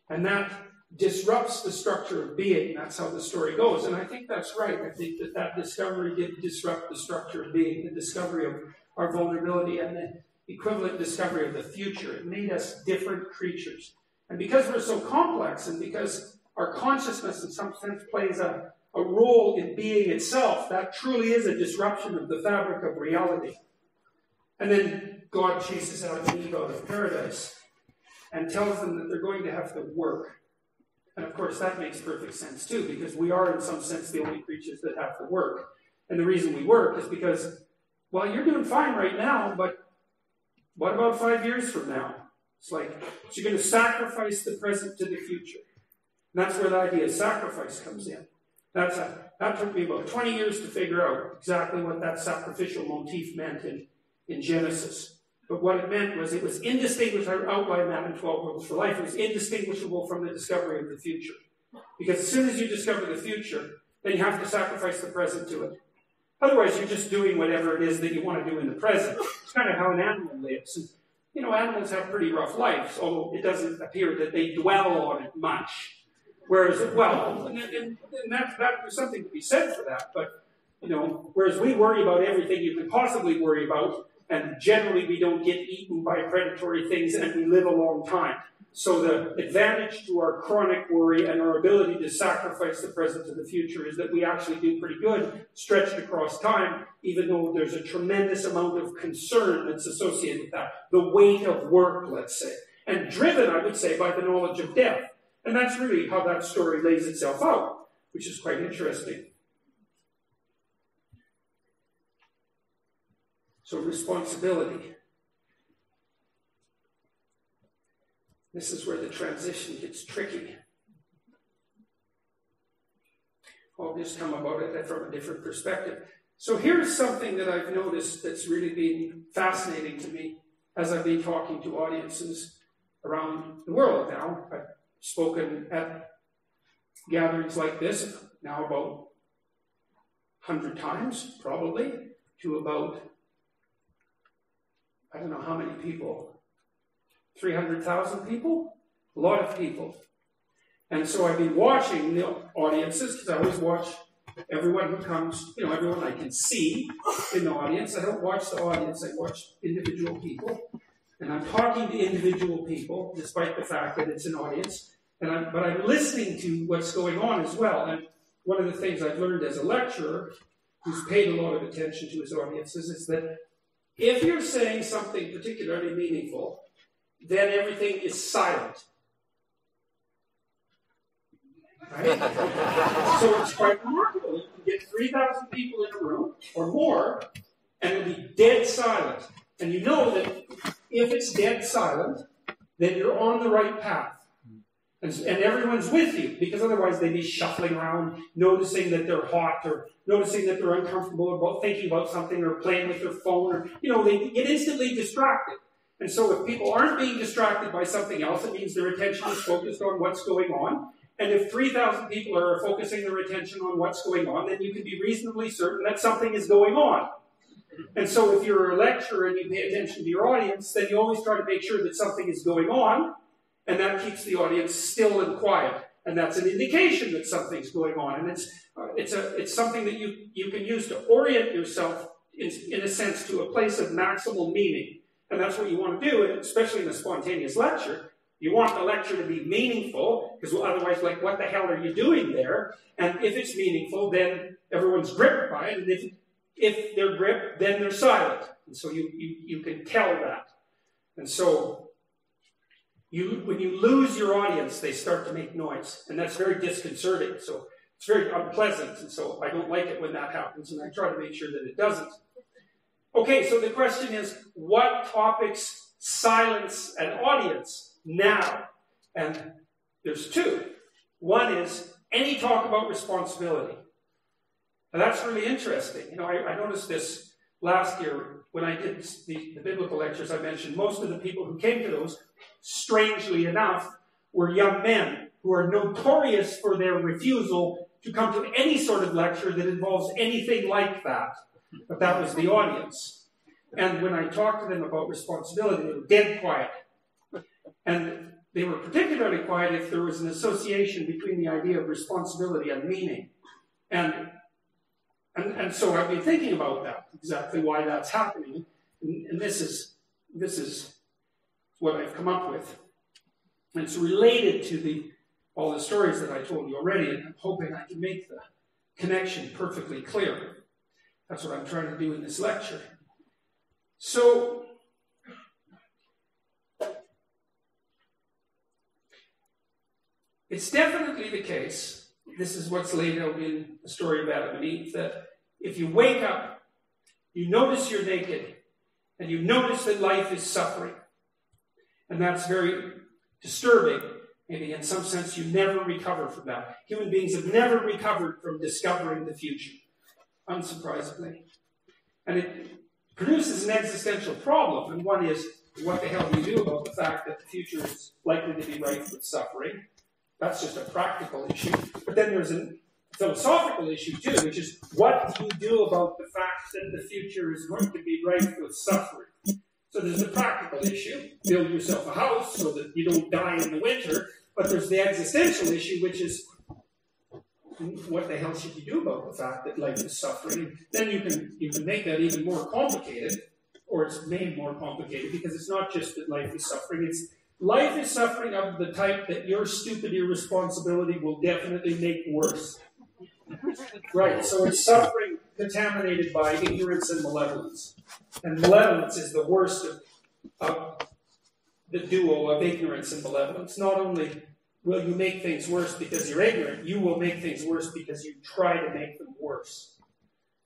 And that disrupts the structure of being. That's how the story goes. And I think that's right. I think that discovery did disrupt the structure of being, the discovery of our vulnerability and the equivalent discovery of the future. It made us different creatures. And because we're so complex, and because our consciousness in some sense plays a role in being itself, that truly is a disruption of the fabric of reality. And then God chases Adam and Eve out of paradise and tells them that they're going to have to work. And of course, that makes perfect sense too, because we are, in some sense, the only creatures that have to work. And the reason we work is because, well, you're doing fine right now, but what about 5 years from now? It's like, so you're going to sacrifice the present to the future. And that's where the idea of sacrifice comes in. That took me about 20 years to figure out exactly what that sacrificial motif meant in Genesis. But what it meant was it was indistinguishable. I outlined that in 12 Rules for Life. It was indistinguishable from the discovery of the future. Because as soon as you discover the future, then you have to sacrifice the present to it. Otherwise, you're just doing whatever it is that you want to do in the present. It's kind of how an animal lives. And, you know, animals have pretty rough lives, although it doesn't appear that they dwell on it much. Whereas, well, and there's something to be said for that, but, you know, whereas we worry about everything you can possibly worry about, and generally we don't get eaten by predatory things, and we live a long time. So the advantage to our chronic worry and our ability to sacrifice the present to the future is that we actually do pretty good, stretched across time, even though there's a tremendous amount of concern that's associated with that. The weight of work, let's say. And driven, I would say, by the knowledge of death. And that's really how that story lays itself out, which is quite interesting. So responsibility. This is where the transition gets tricky. I'll just come about it from a different perspective. So here's something that I've noticed that's really been fascinating to me as I've been talking to audiences around the world now. I've spoken at gatherings like this now about 100 times, probably, to about, I don't know how many people, 300,000 people? A lot of people. And so I've been watching the audiences, because I always watch everyone who comes, you know, everyone I can see in the audience. I don't watch the audience, I watch individual people. And I'm talking to individual people, despite the fact that it's an audience. But I'm listening to what's going on as well. And one of the things I've learned as a lecturer, who's paid a lot of attention to his audiences, is that if you're saying something particularly meaningful, then everything is silent. Right? So it's quite remarkable. You can get 3,000 people in a room or more, and it'll be dead silent. And you know that if it's dead silent, then you're on the right path. And everyone's with you, because otherwise they'd be shuffling around, noticing that they're hot, or noticing that they're uncomfortable about thinking about something, or playing with their phone, or, you know, they get instantly distracted. And so if people aren't being distracted by something else, it means their attention is focused on what's going on. And if 3,000 people are focusing their attention on what's going on, then you can be reasonably certain that something is going on. And so if you're a lecturer and you pay attention to your audience, then you always try to make sure that something is going on, and that keeps the audience still and quiet. And that's an indication that something's going on. And it's something that you can use to orient yourself, in a sense, to a place of maximal meaning. And that's what you want to do, and especially in a spontaneous lecture. You want the lecture to be meaningful, because otherwise, like, what the hell are you doing there? And if it's meaningful, then everyone's gripped by it. And if they're gripped, then they're silent. And so you can tell that. And so when you lose your audience, they start to make noise. And that's very disconcerting. So it's very unpleasant. And so I don't like it when that happens, and I try to make sure that it doesn't. Okay, so the question is, what topics silence an audience now? And there's two. One is any talk about responsibility. And that's really interesting. You know, I noticed this last year when I did the biblical lectures I mentioned. Most of the people who came to those, strangely enough, were young men who are notorious for their refusal to come to any sort of lecture that involves anything like that. But that was the audience. And when I talked to them about responsibility, they were dead quiet. And they were particularly quiet if there was an association between the idea of responsibility and meaning. And so I've been thinking about that, exactly why that's happening. And this is what I've come up with. And it's related to all the stories that I told you already, and I'm hoping I can make the connection perfectly clear. That's what I'm trying to do in this lecture. So, it's definitely the case, this is what's laid out in the story of Adam and Eve, that if you wake up, you notice you're naked, and you notice that life is suffering, and that's very disturbing. Maybe in some sense you never recover from that. Human beings have never recovered from discovering the future, unsurprisingly. And it produces an existential problem, and one is, what the hell do you do about the fact that the future is likely to be rife with suffering? That's just a practical issue. But then there's a philosophical issue too, which is, what do you do about the fact that the future is going to be rife with suffering? So there's the practical issue, build yourself a house so that you don't die in the winter. But there's the existential issue, which is, what the hell should you do about the fact that life is suffering? Then you can make that even more complicated, or it's made more complicated, because it's not just that life is suffering, it's life is suffering of the type that your stupid irresponsibility will definitely make worse. Right, so it's suffering contaminated by ignorance and malevolence. And malevolence is the worst of the duo of ignorance and malevolence. Not only will you make things worse because you're ignorant, you will make things worse because you try to make them worse.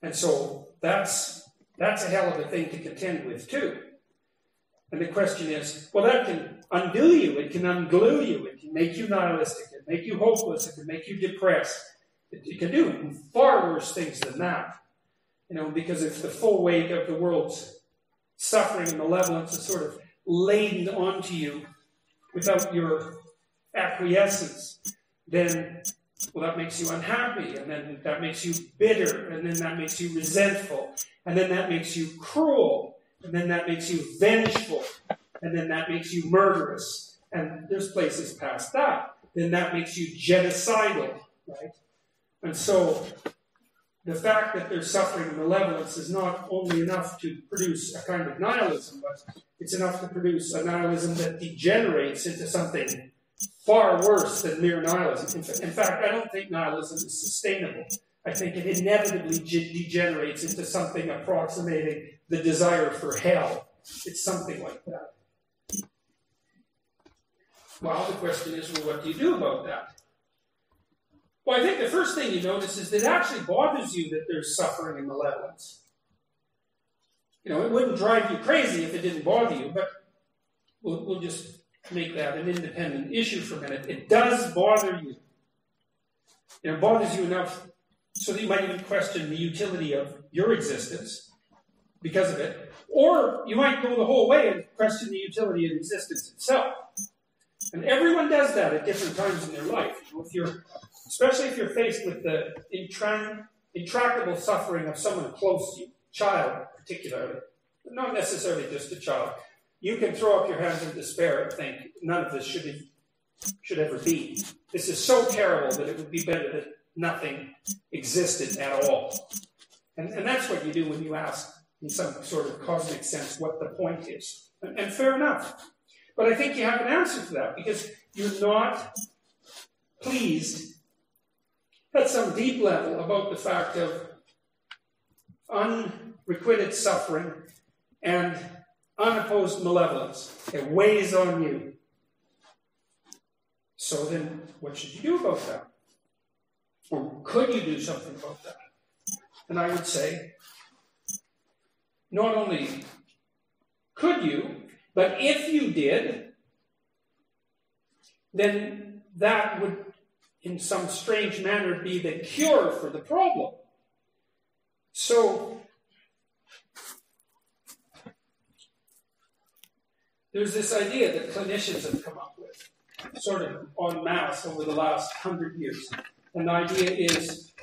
And so that's a hell of a thing to contend with too. And the question is, well, that can undo you, it can unglue you, it can make you nihilistic, it can make you hopeless, it can make you depressed. It can do far worse things than that. Because if the full weight of the world's suffering and malevolence is sort of laden onto you without your acquiescence, then, well, that makes you unhappy, and then that makes you bitter, and then that makes you resentful, and then that makes you cruel, and then that makes you vengeful, and then that makes you murderous, and there's places past that. Then that makes you genocidal, right? And so the fact that there's suffering and malevolence is not only enough to produce a kind of nihilism, but it's enough to produce a nihilism that degenerates into something far worse than mere nihilism. In fact, I don't think nihilism is sustainable. I think it inevitably degenerates into something approximating the desire for hell. It's something like that. Well, the question is, well, what do you do about that? Well, I think the first thing you notice is that it actually bothers you that there's suffering and malevolence. It wouldn't drive you crazy if it didn't bother you, but we'll just make that an independent issue for a minute. It does bother you. It bothers you enough so that you might even question the utility of your existence because of it. Or you might go the whole way and question the utility of existence itself. And everyone does that at different times in their life. Especially if you're faced with the intractable suffering of someone close to you, child particularly, but not necessarily just a child. You can throw up your hands in despair and think, none of this should ever be. This is so terrible that it would be better that nothing existed at all. And that's what you do when you ask, in some sort of cosmic sense, what the point is. And fair enough. But I think you have an answer to that, because you're not pleased at some deep level about the fact of unrequited suffering and unopposed malevolence. It weighs on you. So then, what should you do about that? Or could you do something about that? And I would say, not only could you, but if you did, then that would, in some strange manner, be the cure for the problem. So, there's this idea that clinicians have come up with, sort of en masse over the last 100 years. And the idea is,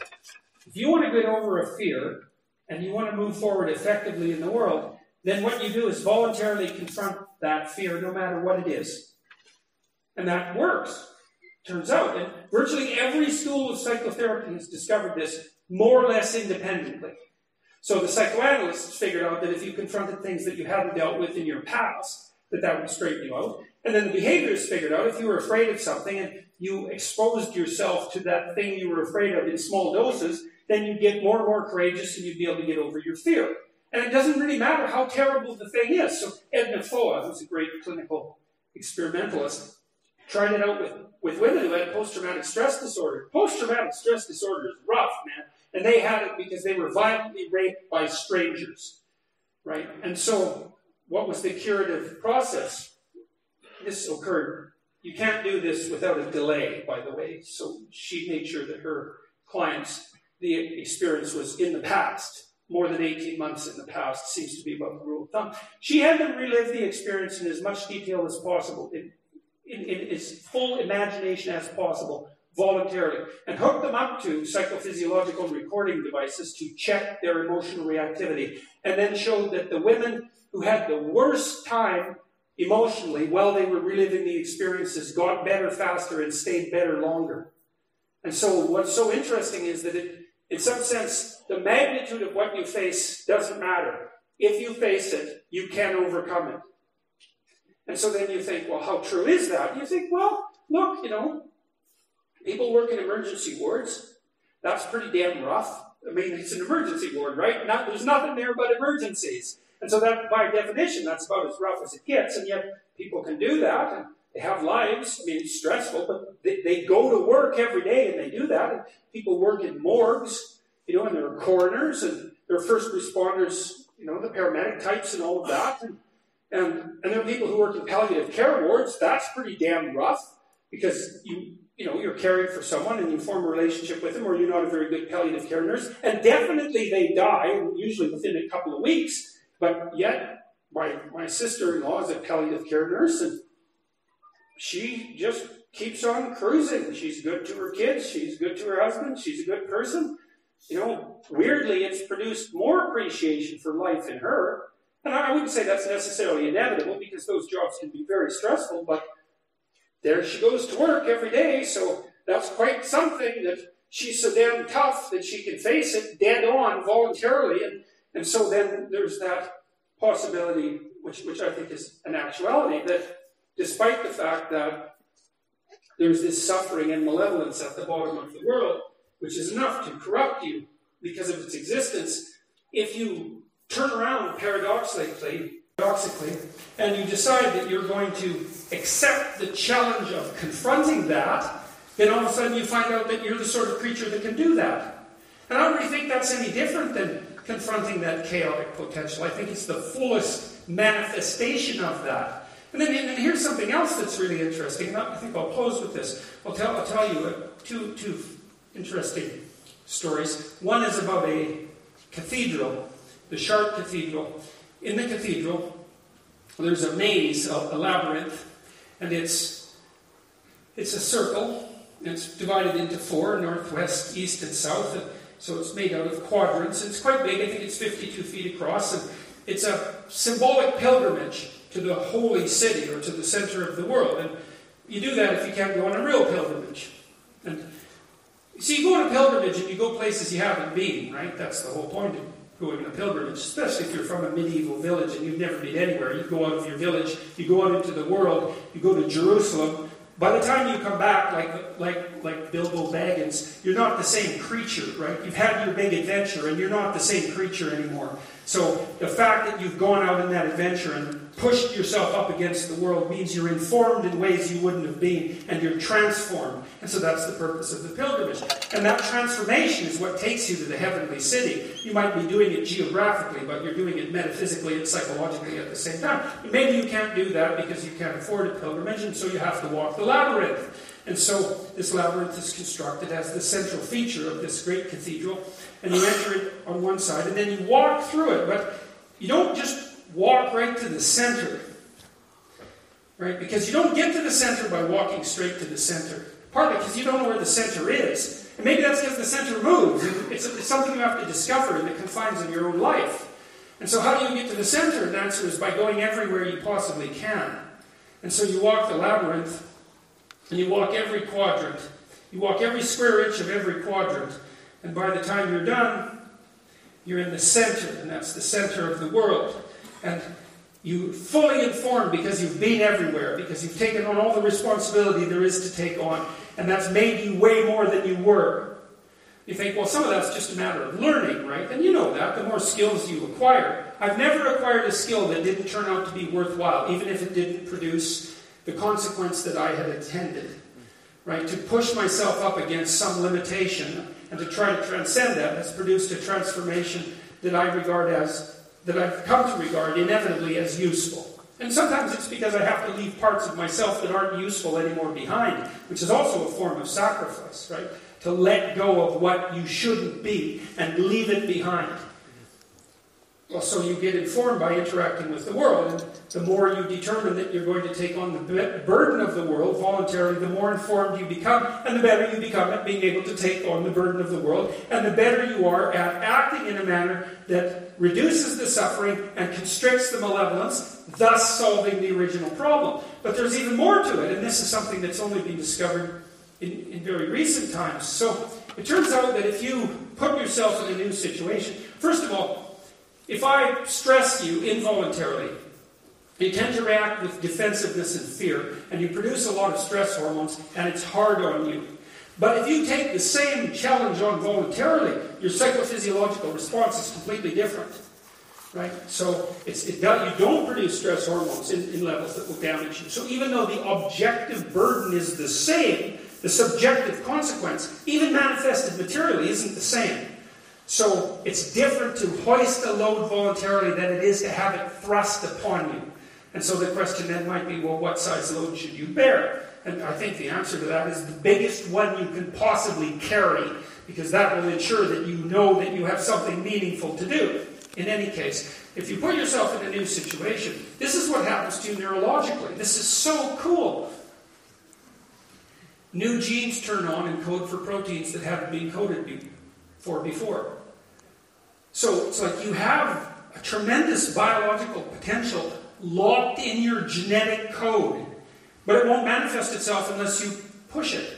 if you want to get over a fear, and you want to move forward effectively in the world, then what you do is voluntarily confront that fear, no matter what it is. And that works, turns out. And virtually every school of psychotherapy has discovered this more or less independently. So the psychoanalysts figured out that if you confronted things that you hadn't dealt with in your past, that would straighten you out. And then the behaviorists figured out if you were afraid of something and you exposed yourself to that thing you were afraid of in small doses, then you'd get more and more courageous and you'd be able to get over your fear. And it doesn't really matter how terrible the thing is. So Edna Foa, who's a great clinical experimentalist, tried it out with women who had post-traumatic stress disorder. Post-traumatic stress disorder is rough, man. And they had it because they were violently raped by strangers, right? And so, what was the curative process? This occurred. You can't do this without a delay, by the way. So she made sure that her clients, the experience was in the past. More than 18 months in the past seems to be about the rule of thumb. She had them relive the experience in as much detail as possible, in as full imagination as possible, voluntarily, and hooked them up to psychophysiological recording devices to check their emotional reactivity, and then showed that the women who had the worst time emotionally while they were reliving the experiences got better faster and stayed better longer. And so what's so interesting is that in some sense, the magnitude of what you face doesn't matter. If you face it, you can overcome it. And so then you think, well, how true is that? And you think, well, look, people work in emergency wards. That's pretty damn rough. I mean, it's an emergency ward, right? There's nothing there but emergencies. And so that, by definition, that's about as rough as it gets. And yet, people can do that, and they have lives. I mean, it's stressful, but they go to work every day, and they do that. And people work in morgues, and there are coroners, and there are first responders, the paramedic types and all of that. And there are people who work in palliative care wards. That's pretty damn rough, because you're caring for someone and you form a relationship with them, or you're not a very good palliative care nurse. And definitely they die, usually within a couple of weeks. But yet, my sister-in-law is a palliative care nurse, and she just keeps on cruising. She's good to her kids. She's good to her husband. She's a good person. Weirdly, it's produced more appreciation for life in her. And I wouldn't say that's necessarily inevitable, because those jobs can be very stressful, but there she goes to work every day, so that's quite something, that she's so damn tough that she can face it dead on voluntarily. And so then there's that possibility, which I think is an actuality, that despite the fact that there's this suffering and malevolence at the bottom of the world, which is enough to corrupt you because of its existence, if you turn around paradoxically, and you decide that you're going to accept the challenge of confronting that, then all of a sudden you find out that you're the sort of creature that can do that. And I don't really think that's any different than confronting that chaotic potential. I think it's the fullest manifestation of that. And then here's something else that's really interesting, and I think I'll close with this. I'll tell you two interesting stories. One is about a cathedral, the Chartres Cathedral. In the cathedral, there's a maze, a labyrinth, and it's a circle. It's divided into four, northwest, east, and south. So it's made out of quadrants. It's quite big. I think it's 52 feet across. And it's a symbolic pilgrimage to the holy city, or to the center of the world. And you do that if you can't go on a real pilgrimage. And see, you go on a pilgrimage and you go places you haven't been, right? That's the whole point of going on a pilgrimage, especially if you're from a medieval village and you've never been anywhere. You go out of your village, you go out into the world, you go to Jerusalem. By the time you come back, like Bilbo Baggins, you're not the same creature, right? You've had your big adventure, and you're not the same creature anymore. So the fact that you've gone out on that adventure and pushed yourself up against the world means you're informed in ways you wouldn't have been, and you're transformed. And so that's the purpose of the pilgrimage. And that transformation is what takes you to the heavenly city. You might be doing it geographically, but you're doing it metaphysically and psychologically at the same time. Maybe you can't do that because you can't afford a pilgrimage, and so you have to walk the labyrinth. And so this labyrinth is constructed as the central feature of this great cathedral. And you enter it on one side, and then you walk through it. But you don't just walk right to the center, right? Because you don't get to the center by walking straight to the center. Partly because you don't know where the center is. And maybe that's because the center moves. It's something you have to discover in the confines of your own life. And so how do you get to the center? The answer is by going everywhere you possibly can. And so you walk the labyrinth, and you walk every quadrant. You walk every square inch of every quadrant. And by the time you're done, you're in the center, and that's the center of the world. And you're fully informed because you've been everywhere, because you've taken on all the responsibility there is to take on, and that's made you way more than you were. You think, well, some of that's just a matter of learning, right? And you know that, the more skills you acquire. I've never acquired a skill that didn't turn out to be worthwhile, even if it didn't produce the consequence that I had intended. Right? To push myself up against some limitation and to try to transcend that has produced a transformation that I regard as, that I've come to regard inevitably as useful. And sometimes it's because I have to leave parts of myself that aren't useful anymore behind, which is also a form of sacrifice, right? To let go of what you shouldn't be and leave it behind. Well, so you get informed by interacting with the world, and the more you determine that you're going to take on the burden of the world voluntarily, the more informed you become, and the better you become at being able to take on the burden of the world, and the better you are at acting in a manner that reduces the suffering and constricts the malevolence, thus solving the original problem. But there's even more to it, and this is something that's only been discovered in very recent times. So it turns out that if you put yourself in a new situation, first of all, if I stress you involuntarily, you tend to react with defensiveness and fear, and you produce a lot of stress hormones, and it's hard on you. But if you take the same challenge on voluntarily, your psychophysiological response is completely different. Right? So you don't produce stress hormones in levels that will damage you. So even though the objective burden is the same, the subjective consequence, even manifested materially, isn't the same. So it's different to hoist a load voluntarily than it is to have it thrust upon you. And so the question then might be, well, what size load should you bear? And I think the answer to that is the biggest one you can possibly carry, because that will ensure that you know that you have something meaningful to do. In any case, if you put yourself in a new situation, this is what happens to you neurologically. This is so cool. New genes turn on and code for proteins that haven't been coded for before. So it's like you have a tremendous biological potential locked in your genetic code, but it won't manifest itself unless you push it.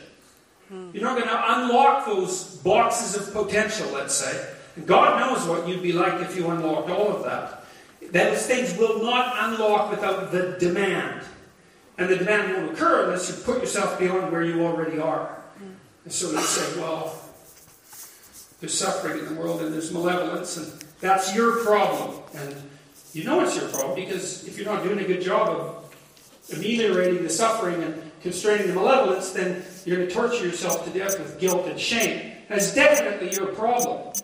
You're not going to unlock those boxes of potential, let's say. And God knows what you'd be like if you unlocked all of that. Those things will not unlock without the demand. And the demand won't occur unless you put yourself beyond where you already are. And so you say, well, there's suffering in the world and there's malevolence, and that's your problem. And you know it's your problem, because if you're not doing a good job of ameliorating the suffering and constraining the malevolence, then you're going to torture yourself to death with guilt and shame. And it's definitely your problem.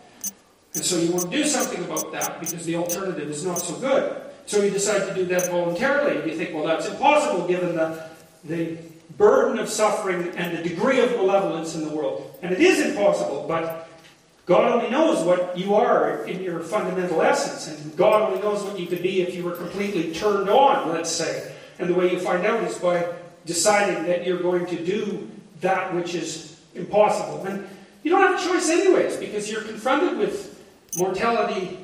And so you want to do something about that, because the alternative is not so good. So you decide to do that voluntarily. And you think, well, that's impossible given the burden of suffering and the degree of malevolence in the world. And it is impossible, but God only knows what you are in your fundamental essence, and God only knows what you could be if you were completely turned on, let's say. And the way you find out is by deciding that you're going to do that which is impossible. And you don't have a choice anyways, because you're confronted with mortality,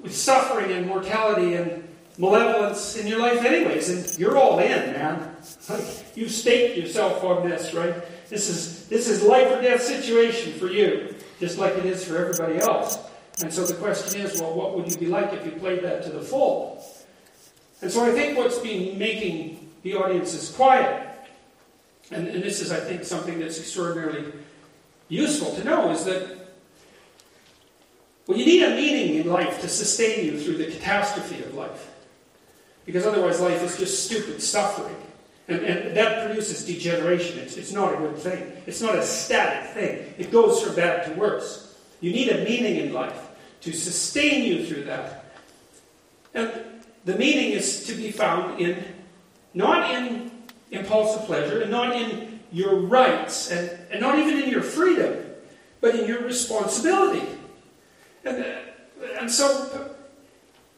with suffering and mortality and malevolence in your life anyways, and you're all in, man. Like, you staked yourself on this, right? This is life or death situation for you, just like it is for everybody else. And so the question is, well, what would you be like if you played that to the full? And so I think what's been making the audiences quiet, and this is, I think, something that's extraordinarily useful to know, is that, well, you need a meaning in life to sustain you through the catastrophe of life. Because otherwise life is just stupid suffering. And that produces degeneration. It's not a good thing. It's not a static thing. It goes from bad to worse. You need a meaning in life to sustain you through that. And the meaning is to be found in, not in impulsive pleasure, and not in your rights, and not even in your freedom, but in your responsibility. And so,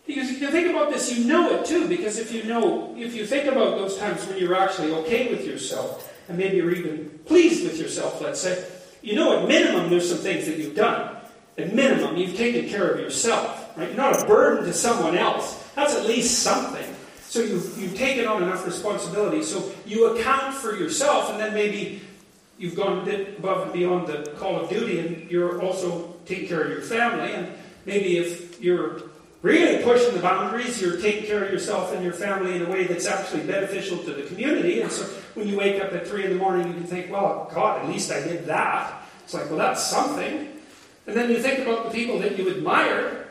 because if you think about this, you know it too, because if you think about those times when you're actually okay with yourself, and maybe you're even pleased with yourself, let's say, you know at minimum there's some things that you've done. At minimum, you've taken care of yourself, right? You're not a burden to someone else. That's at least something. So you've taken on enough responsibility, so you account for yourself, and then maybe you've gone a bit above and beyond the call of duty, and you're also taking care of your family, and maybe if you're really pushing the boundaries, you're taking care of yourself and your family in a way that's actually beneficial to the community. And so when you wake up at 3 in the morning, you can think, well, God, at least I did that. It's like, well, that's something. And then you think about the people that you admire.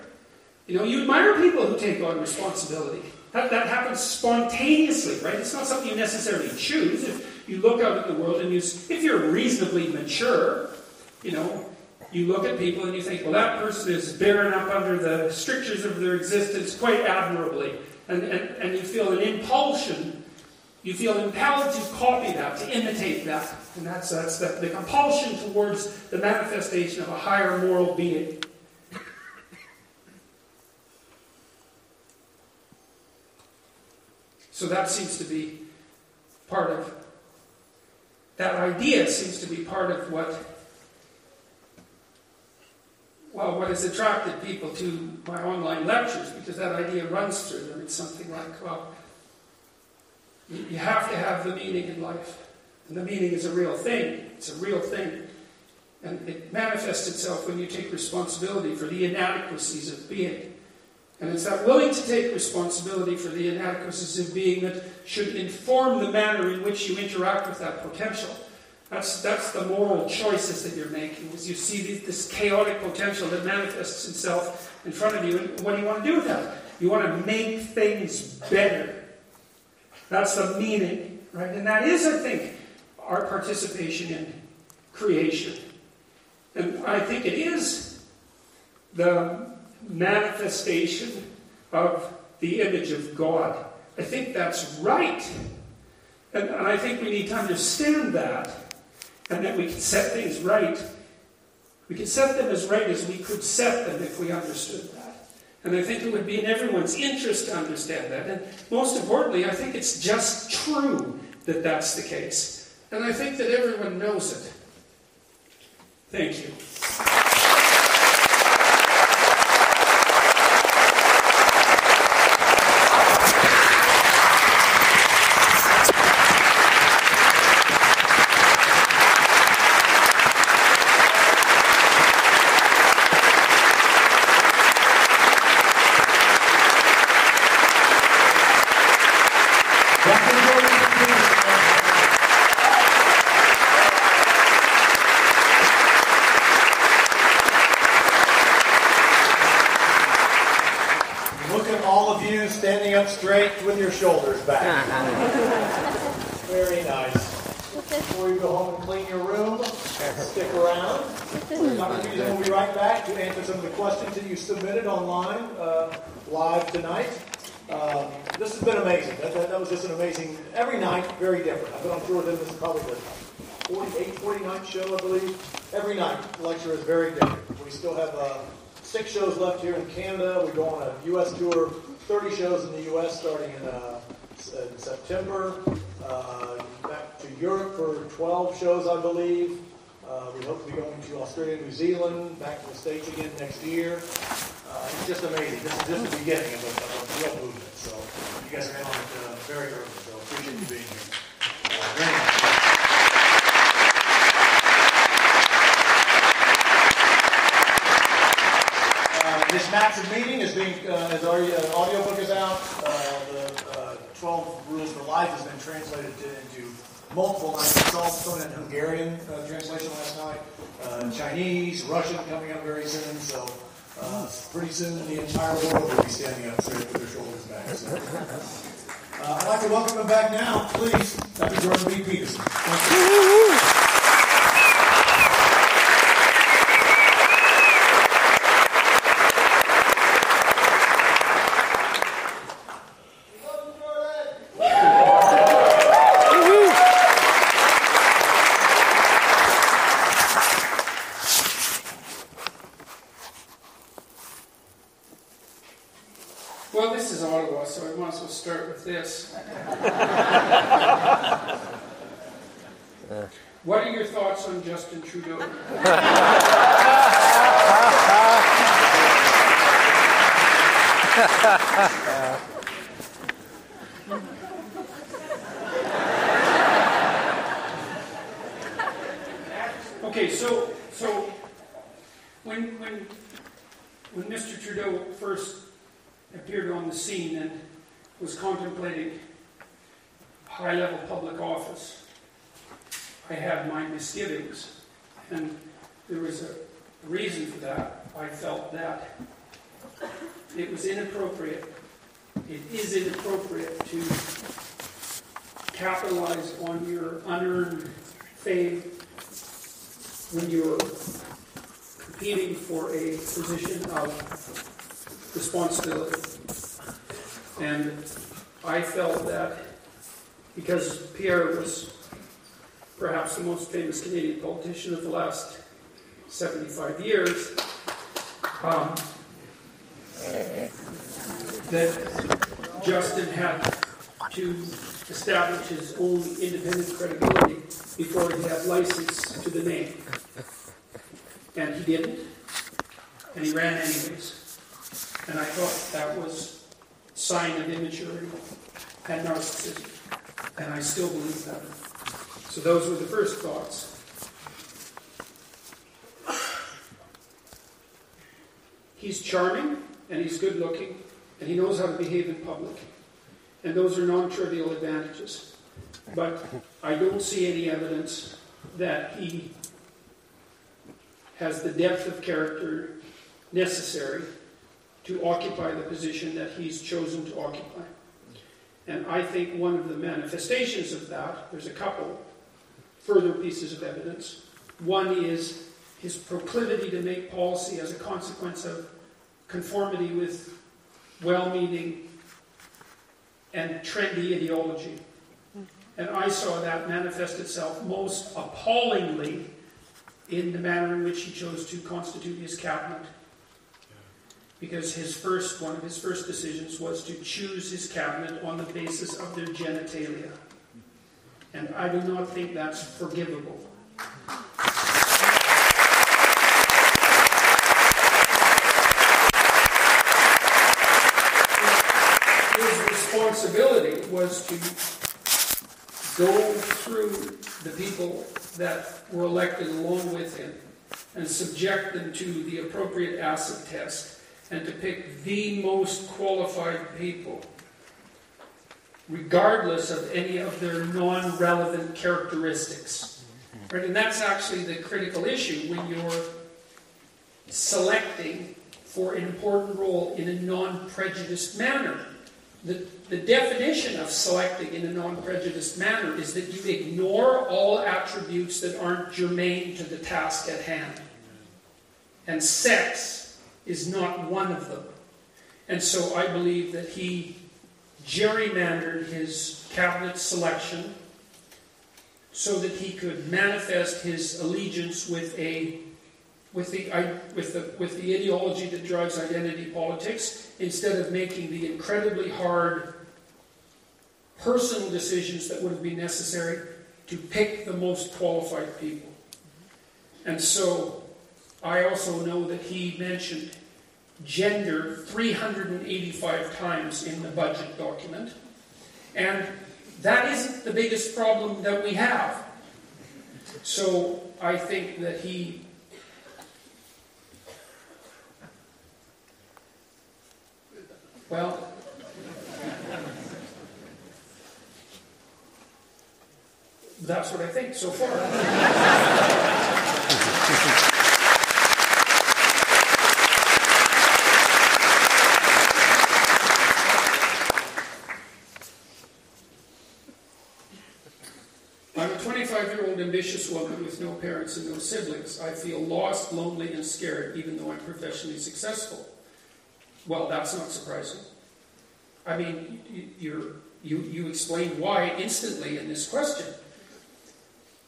You know, you admire people who take on responsibility. That happens spontaneously, right? It's not something you necessarily choose. If you look out at the world and if you're reasonably mature, you look at people and you think, well, that person is bearing up under the strictures of their existence quite admirably. And you feel an impulsion. You feel impelled to copy that, to imitate that. And that's the compulsion towards the manifestation of a higher moral being. So that seems to be part of, that idea seems to be part of what has attracted people to my online lectures, because that idea runs through them. It's something like, well, you have to have the meaning in life. And the meaning is a real thing. It's a real thing. And it manifests itself when you take responsibility for the inadequacies of being. And it's that willing to take responsibility for the inadequacies of being that should inform the manner in which you interact with that potential. That's the moral choices that you're making, as you see this chaotic potential that manifests itself in front of you. And what do you want to do with that? You want to make things better. That's the meaning, right? And that is, I think, our participation in creation. And I think it is the manifestation of the image of God. I think that's right. And I think we need to understand that. And that we can set things right. We can set them as right as we could set them if we understood that. And I think it would be in everyone's interest to understand that. And most importantly, I think it's just true that that's the case. And I think that everyone knows it. Thank you. Standing up straight with your shoulders back. Very nice. Before you go home and clean your room, stick around. Dr. Peterson will be right back to answer some of the questions that you submitted online live tonight. This has been amazing. That was just an amazing, every night, very different. I've been on tour with them. This is probably the 49th show, I believe. Every night, the lecture is very different. We still have 6 shows left here in Canada. We go on a U.S. tour. 30 shows in the U.S. starting in September. Back to Europe for 12 shows, I believe. We hope to be going to Australia, New Zealand, back to the States again next year. It's just amazing. This is just the beginning of a real movement. So you guys are in on it very early. So appreciate you being here. Very much. This massive meeting is being, as our audiobook is out, the 12 Rules for Life has been translated into multiple languages. Also in Hungarian translation last night, Chinese, Russian coming up very soon. So pretty soon the entire world will be standing up straight with their shoulders back. So, I'd like to welcome them back now, please, Dr. Jordan B. Peterson. Thank you. Well, this is Ottawa, so I might as well start with this. What are your thoughts on Justin Trudeau? Okay, so when Mr. Trudeau first appeared on the scene and was contemplating high-level public office, I had my misgivings, and there was a reason for that. I felt that it was inappropriate it is inappropriate to capitalize on your unearned fame when you're competing for a position of responsibility. And I felt that because Pierre was perhaps the most famous Canadian politician of the last 75 years, that Justin had to establish his own independent credibility before he had license to the name. And he didn't. And he ran anyways. And I thought that was a sign of immaturity and narcissism. And I still believe that. So those were the first thoughts. He's charming, and he's good looking, and he knows how to behave in public. And those are non-trivial advantages. But I don't see any evidence that he has the depth of character necessary to occupy the position that he's chosen to occupy. And I think one of the manifestations of that, there's a couple further pieces of evidence. One is his proclivity to make policy as a consequence of conformity with well-meaning and trendy ideology. And I saw that manifest itself most appallingly in the manner in which he chose to constitute his cabinet. Because one of his first decisions was to choose his cabinet on the basis of their genitalia. And I do not think that's forgivable. His responsibility was to go through the people that were elected along with him and subject them to the appropriate acid test and to pick the most qualified people, regardless of any of their non-relevant characteristics. Right? And that's actually the critical issue when you're selecting for an important role in a non-prejudiced manner. The definition of selecting in a non-prejudiced manner is that you ignore all attributes that aren't germane to the task at hand. And sex is not one of them. And so I believe that he gerrymandered his cabinet selection so that he could manifest his allegiance with the ideology that drives identity politics, instead of making the incredibly hard personal decisions that would have been necessary to pick the most qualified people. And so I also know that he mentioned gender 385 times in the budget document. And that isn't the biggest problem that we have. So I think that he that's what I think so far. I'm a 25-year-old ambitious woman with no parents and no siblings. I feel lost, lonely, and scared, even though I'm professionally successful. Well, that's not surprising. I mean, you explained why instantly in this question.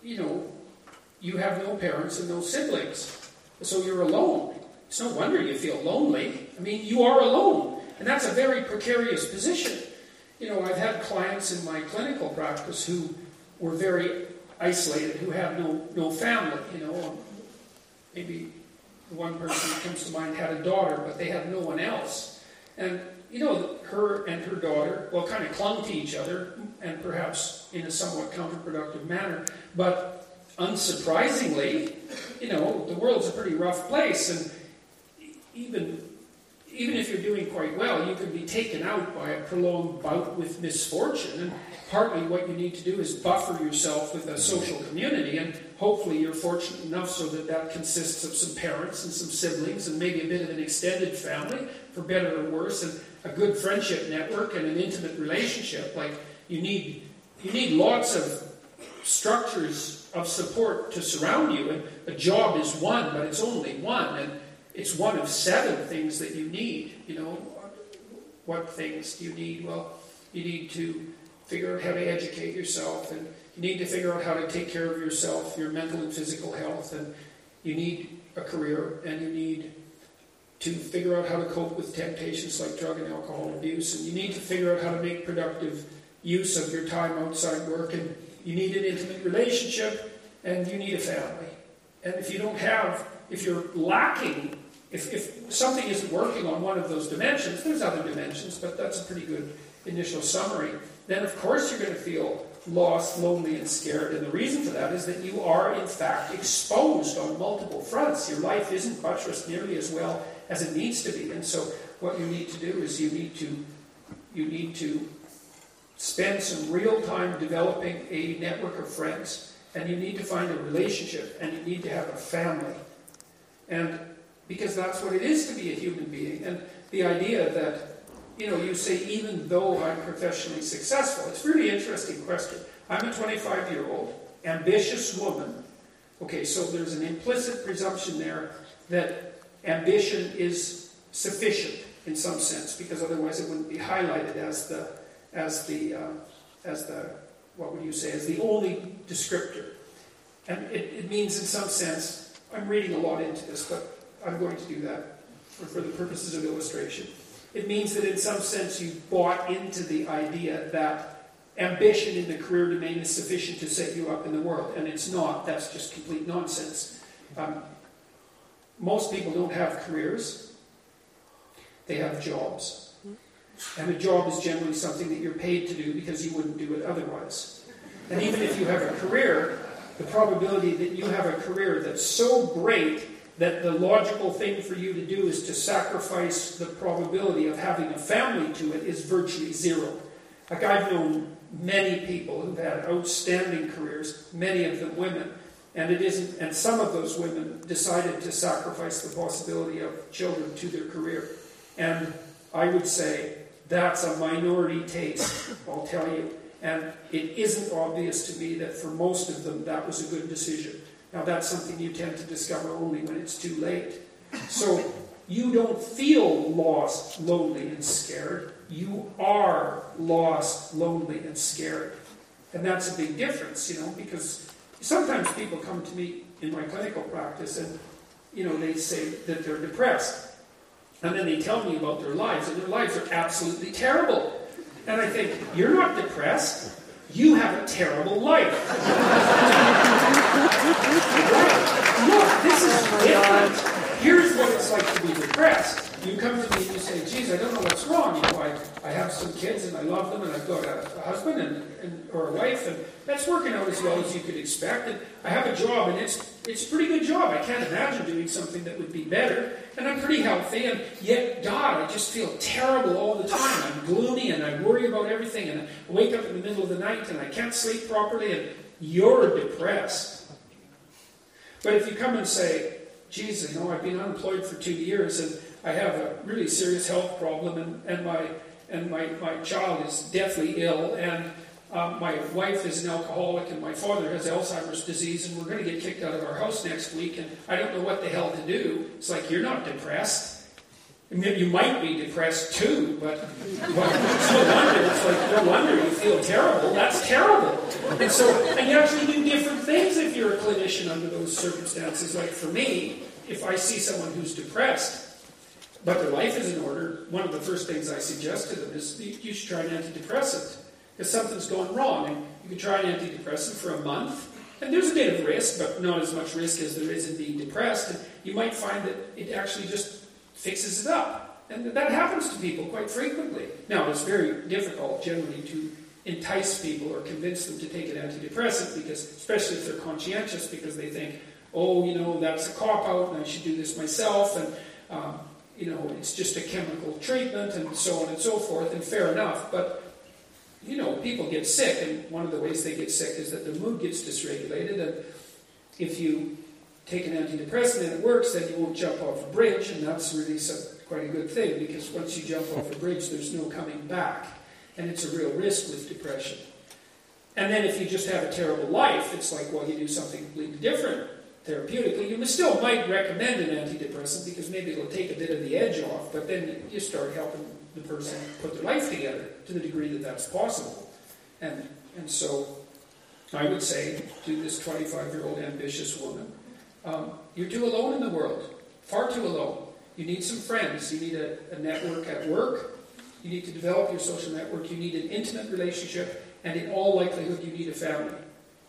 You know, you have no parents and no siblings, so you're alone. It's no wonder you feel lonely. I mean, you are alone, and that's a very precarious position. You know, I've had clients in my clinical practice who were very isolated, who have no family. You know, maybe one person that comes to mind had a daughter, but they had no one else. And, you know, her and her daughter, well, kind of clung to each other, and perhaps in a somewhat counterproductive manner. But unsurprisingly, you know, the world's a pretty rough place, and even if you're doing quite well, you can be taken out by a prolonged bout with misfortune. And partly what you need to do is buffer yourself with a social community. And hopefully you're fortunate enough so that that consists of some parents and some siblings and maybe a bit of an extended family, for better or worse, and a good friendship network and an intimate relationship. Like, you need lots of structures of support to surround you, and a job is one, but it's only one, and it's one of 7 things that you need. What things do you need? Well, you need to figure out how to educate yourself, and you need to figure out how to take care of yourself, your mental and physical health, and you need a career, and you need to figure out how to cope with temptations like drug and alcohol abuse, and you need to figure out how to make productive use of your time outside work, and you need an intimate relationship, and you need a family. And if you're lacking, if something isn't working on one of those dimensions, there's other dimensions, but that's a pretty good initial summary, then of course you're going to feel lost, lonely, and scared. And the reason for that is that you are, in fact, exposed on multiple fronts. Your life isn't buttressed nearly as well as it needs to be. And so what you need to do is you need to spend some real time developing a network of friends, and you need to find a relationship, and you need to have a family. And because that's what it is to be a human being. And the idea that, you say, even though I'm professionally successful, it's a really interesting question. I'm a 25-year-old, ambitious woman. Okay, so there's an implicit presumption there that ambition is sufficient in some sense, because otherwise it wouldn't be highlighted as the what would you say, as the only descriptor. And it means in some sense, I'm reading a lot into this, but I'm going to do that for the purposes of illustration. It means that in some sense you bought into the idea that ambition in the career domain is sufficient to set you up in the world, and it's not. That's just complete nonsense. Most people don't have careers. They have jobs. And a job is generally something that you're paid to do because you wouldn't do it otherwise. And even if you have a career, the probability that you have a career that's so great that the logical thing for you to do is to sacrifice the probability of having a family to it is virtually zero. Like, I've known many people who've had outstanding careers, many of them women, and some of those women decided to sacrifice the possibility of children to their career. And I would say that's a minority taste, I'll tell you. And it isn't obvious to me that for most of them that was a good decision. Now, that's something you tend to discover only when it's too late. So you don't feel lost, lonely, and scared. You are lost, lonely, and scared. And that's a big difference, because sometimes people come to me in my clinical practice and, they say that they're depressed. And then they tell me about their lives, and their lives are absolutely terrible. And I think, you're not depressed. You have a terrible life. Look, this is different. Here's what it's like to be depressed. You come to me and you say, geez, I don't know what's wrong. I have some kids and I love them, and I've got a husband or a wife, and that's working out as well as you could expect. And I have a job, and it's a pretty good job. I can't imagine doing something that would be better. And I'm pretty healthy, and yet, God, I just feel terrible all the time. I'm gloomy, and I worry about everything, and I wake up in the middle of the night, and I can't sleep properly, and you're depressed. But if you come and say, geez, I've been unemployed for 2 years, and I have a really serious health problem, and my child is deathly ill, and my wife is an alcoholic, and my father has Alzheimer's disease, and we're going to get kicked out of our house next week, and I don't know what the hell to do. It's like, you're not depressed. I mean, you might be depressed too, but it's no wonder. It's like, no wonder you feel terrible. That's terrible. And you actually do different things if you're a clinician under those circumstances. Like, for me, if I see someone who's depressed, but their life is in order, one of the first things I suggest to them is you should try an antidepressant, because something's going wrong. And you can try an antidepressant for a month, and there's a bit of risk, but not as much risk as there is in being depressed. And you might find that it actually just fixes it up. And that happens to people quite frequently. Now, it's very difficult generally to entice people or convince them to take an antidepressant, because, especially if they're conscientious, because they think, that's a cop-out and I should do this myself, and it's just a chemical treatment, and so on and so forth, and fair enough. But, people get sick, and one of the ways they get sick is that the mood gets dysregulated, if you take an antidepressant and it works, then you won't jump off a bridge, and that's really quite a good thing, because once you jump off a bridge, there's no coming back, and it's a real risk with depression. And then if you just have a terrible life, it's like, well, you do something completely different therapeutically. You still might recommend an antidepressant, because maybe it'll take a bit of the edge off, but then you start helping the person put their life together to the degree that that's possible. And so I would say to this 25-year-old ambitious woman, you're too alone in the world, far too alone. You need some friends. You need a network at work. You need to develop your social network. You need an intimate relationship. And in all likelihood, you need a family.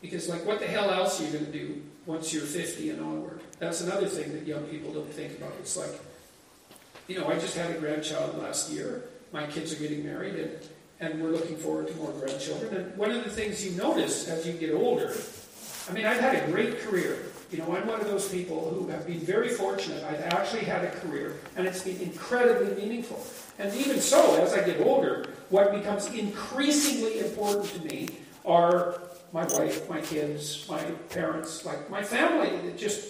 Because, like, what the hell else are you going to do once you're 50 and onward? That's another thing that young people don't think about. It's like, I just had a grandchild last year. My kids are getting married, and we're looking forward to more grandchildren. And one of the things you notice as you get older, I've had a great career. I'm one of those people who have been very fortunate. I've actually had a career, and it's been incredibly meaningful. And even so, as I get older, what becomes increasingly important to me are my wife, my kids, my parents, like my family.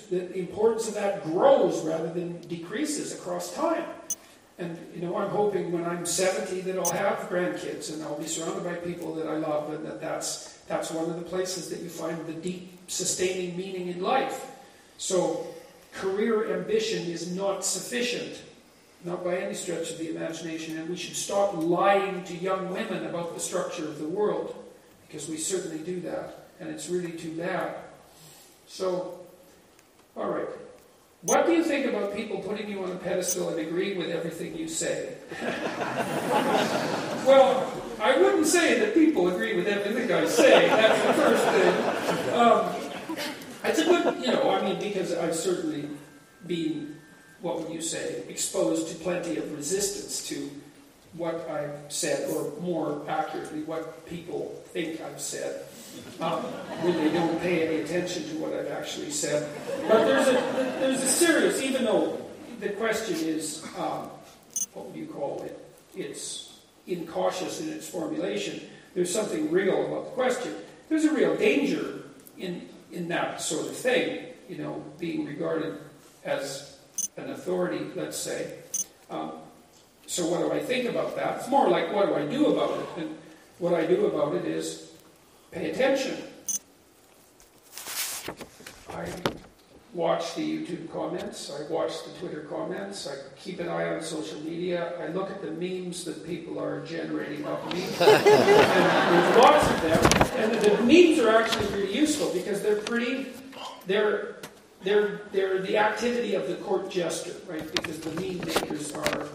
The importance of that grows rather than decreases across time. And, I'm hoping when I'm 70 that I'll have grandkids, and I'll be surrounded by people that I love, and that's one of the places that you find the deep, sustaining meaning in life. So, career ambition is not sufficient, not by any stretch of the imagination, and we should stop lying to young women about the structure of the world, because we certainly do that, and it's really too bad. So, all right. What do you think about people putting you on a pedestal and agreeing with everything you say? Well, I wouldn't say that people agree with everything I say. That's the first thing. It's a good, because I've certainly been, what would you say, exposed to plenty of resistance to what I've said, or more accurately, what people think I've said. When they don't pay any attention to what I've actually said. But there's a serious, even though the question is, what would you call it? It's incautious in its formulation. There's something real about the question. There's a real danger in that sort of thing, being regarded as an authority, let's say. So what do I think about that? It's more like, what do I do about it? And what I do about it is pay attention. I watch the YouTube comments. I watch the Twitter comments. I keep an eye on social media. I look at the memes that people are generating of me. And there's lots of them. And the memes are actually really useful, because they're the activity of the court jester, right? Because the meme makers are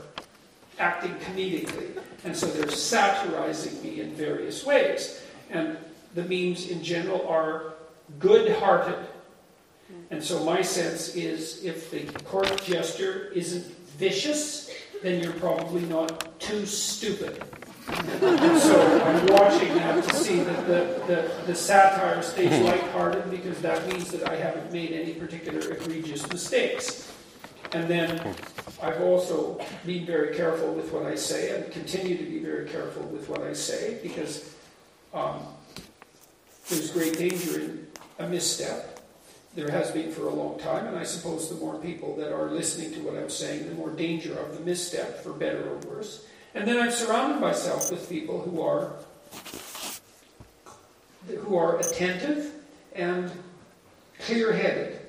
acting comedically. And so they're satirizing me in various ways. And the memes in general are good-hearted. And so my sense is, if the court jester isn't vicious, then you're probably not too stupid. And so I'm watching that to see that the satire stays lighthearted, because that means that I haven't made any particular egregious mistakes. And then I've also been very careful with what I say, and continue to be very careful with what I say, because there's great danger in a misstep. There has been for a long time, and I suppose the more people that are listening to what I'm saying, the more danger of the misstep, for better or worse. And then I've surrounded myself with people who are attentive and clear-headed.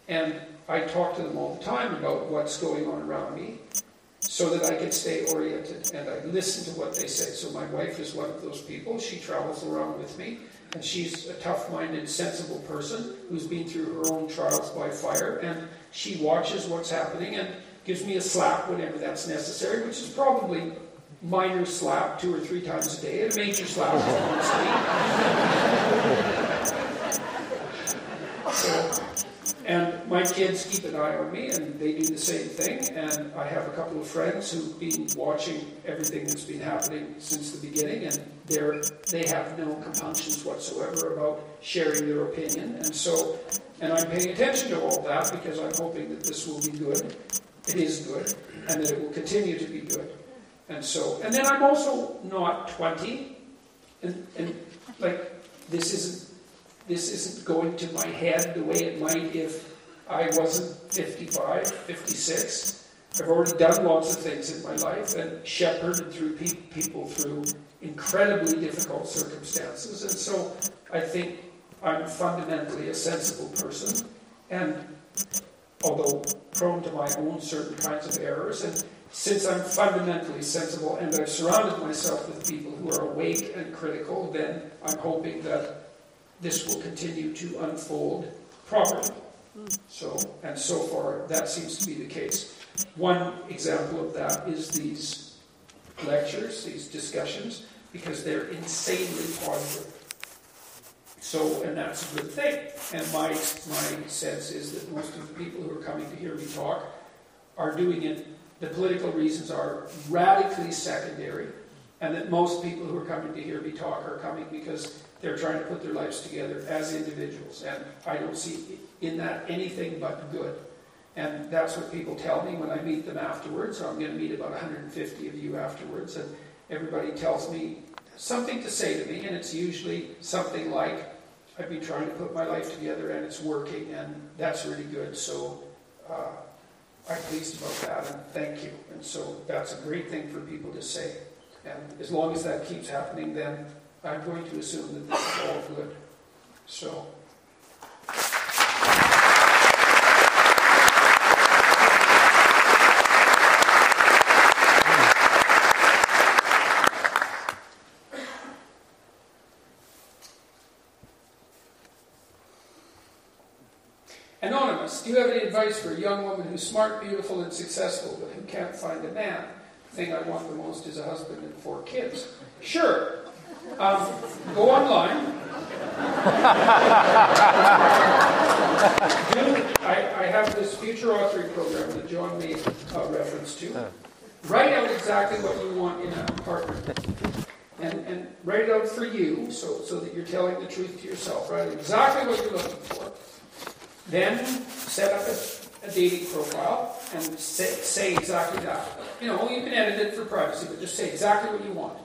And I talk to them all the time about what's going on around me, so that I can stay oriented, and I listen to what they say. So my wife is one of those people. She travels around with me, and she's a tough-minded, sensible person who's been through her own trials by fire, and she watches what's happening and gives me a slap whenever that's necessary, which is probably minor slap 2 or 3 times a day, and a major slap once a week. And my kids keep an eye on me, and they do the same thing. And I have a couple of friends who've been watching everything that's been happening since the beginning, and they have no compunctions whatsoever about sharing their opinion. And I'm paying attention to all that, because I'm hoping that this will be good. It is good, and that it will continue to be good. And then I'm also not 20, and like, this isn't this isn't going to my head the way it might if I wasn't 55, 56. I've already done lots of things in my life and shepherded through people through incredibly difficult circumstances. And so I think I'm fundamentally a sensible person, and although prone to my own certain kinds of errors, and since I'm fundamentally sensible and I've surrounded myself with people who are awake and critical, then I'm hoping that this will continue to unfold properly. So far, that seems to be the case. One example of that is these lectures, these discussions, because they're insanely positive. So, and that's a good thing. And my sense is that most of the people who are coming to hear me talk are doing it, the political reasons are radically secondary, and that most people who are coming to hear me talk are coming because they're trying to put their lives together as individuals. And I don't see in that anything but good. And that's what people tell me when I meet them afterwards. So I'm going to meet about 150 of you afterwards, and everybody tells me something to say to me, and it's usually something like, I've been trying to put my life together and it's working, and that's really good, so I'm pleased about that, and thank you. And so that's a great thing for people to say. And as long as that keeps happening, then I'm going to assume that this is all good. So. Anonymous, do you have any advice for a young woman who's smart, beautiful, and successful, but who can't find a man? The thing I want the most is a husband and 4 kids. Sure. Go online. I have this future authoring program that John made reference to. Write out exactly what you want in a partner. And write it out for you, so that you're telling the truth to yourself. Write exactly what you're looking for. Then set up a dating profile and say exactly that. You can edit it for privacy, but just say exactly what you want.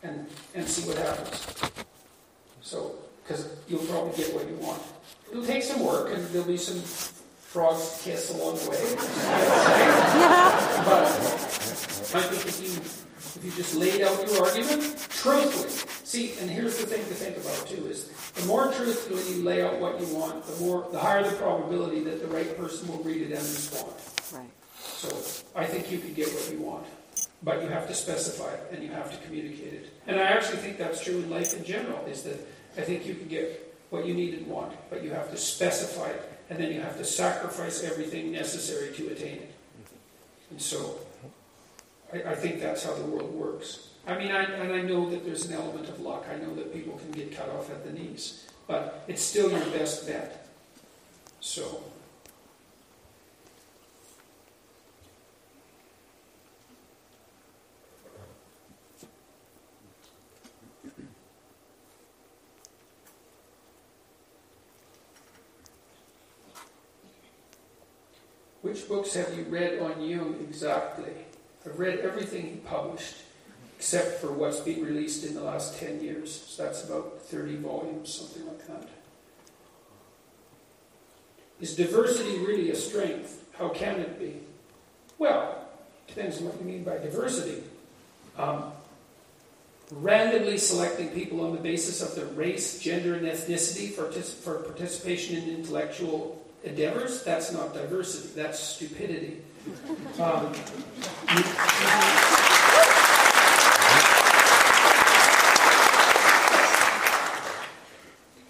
And see what happens. So, because you'll probably get what you want. It'll take some work, and there'll be some frogs to kiss along the way. But I think if you just laid out your argument truthfully. See, and here's the thing to think about too, is the more truthfully you lay out what you want, the higher the probability that the right person will read it and respond. Right. So I think you can get what you want. But you have to specify it, and you have to communicate it. And I actually think that's true in life in general, is that I think you can get what you need and want, but you have to specify it, and then you have to sacrifice everything necessary to attain it. And so, I think that's how the world works. I mean, I know that there's an element of luck. I know that people can get cut off at the knees, but it's still your best bet. So. Which books have you read on Jung exactly? I've read everything he published, except for what's been released in the last 10 years. So that's about 30 volumes, something like that. Is diversity really a strength? How can it be? Well, it depends on what you mean by diversity. Randomly selecting people on the basis of their race, gender, and ethnicity for participation in intellectual endeavors, that's not diversity, that's stupidity.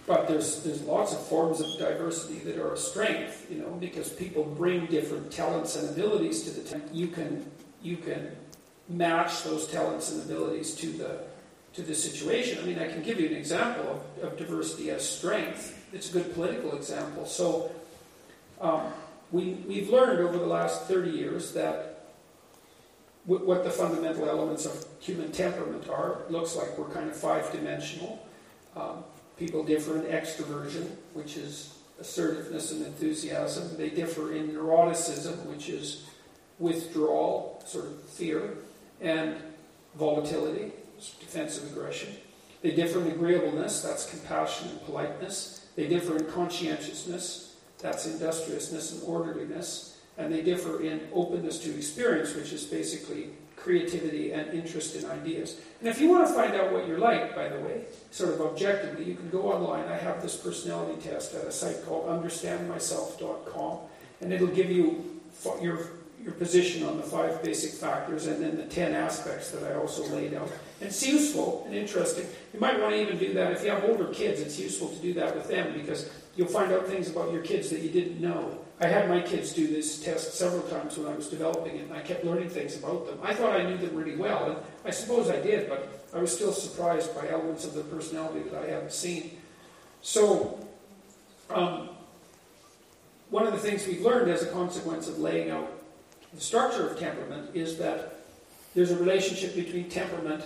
But there's lots of forms of diversity that are a strength, because people bring different talents and abilities to the team. You can match those talents and abilities to the situation. I mean, I can give you an example of diversity as strength. It's a good political example. So we've learned over the last 30 years that what the fundamental elements of human temperament are. It looks like we're kind of 5-dimensional. People differ in extroversion, which is assertiveness and enthusiasm. They differ in neuroticism, which is withdrawal, sort of fear, and volatility, defensive aggression. They differ in agreeableness, that's compassion and politeness. They differ in conscientiousness, that's industriousness and orderliness. And they differ in openness to experience, which is basically creativity and interest in ideas. And if you want to find out what you're like, by the way, sort of objectively, you can go online. I have this personality test at a site called understandmyself.com, and it'll give you your position on the 5 basic factors and then the 10 aspects that I also laid out. And it's useful and interesting. You might want to even do that if you have older kids. It's useful to do that with them because you'll find out things about your kids that you didn't know. I had my kids do this test several times when I was developing it, and I kept learning things about them. I thought I knew them really well, and I suppose I did, but I was still surprised by elements of their personality that I hadn't seen. So, one of the things we've learned as a consequence of laying out the structure of temperament is that there's a relationship between temperament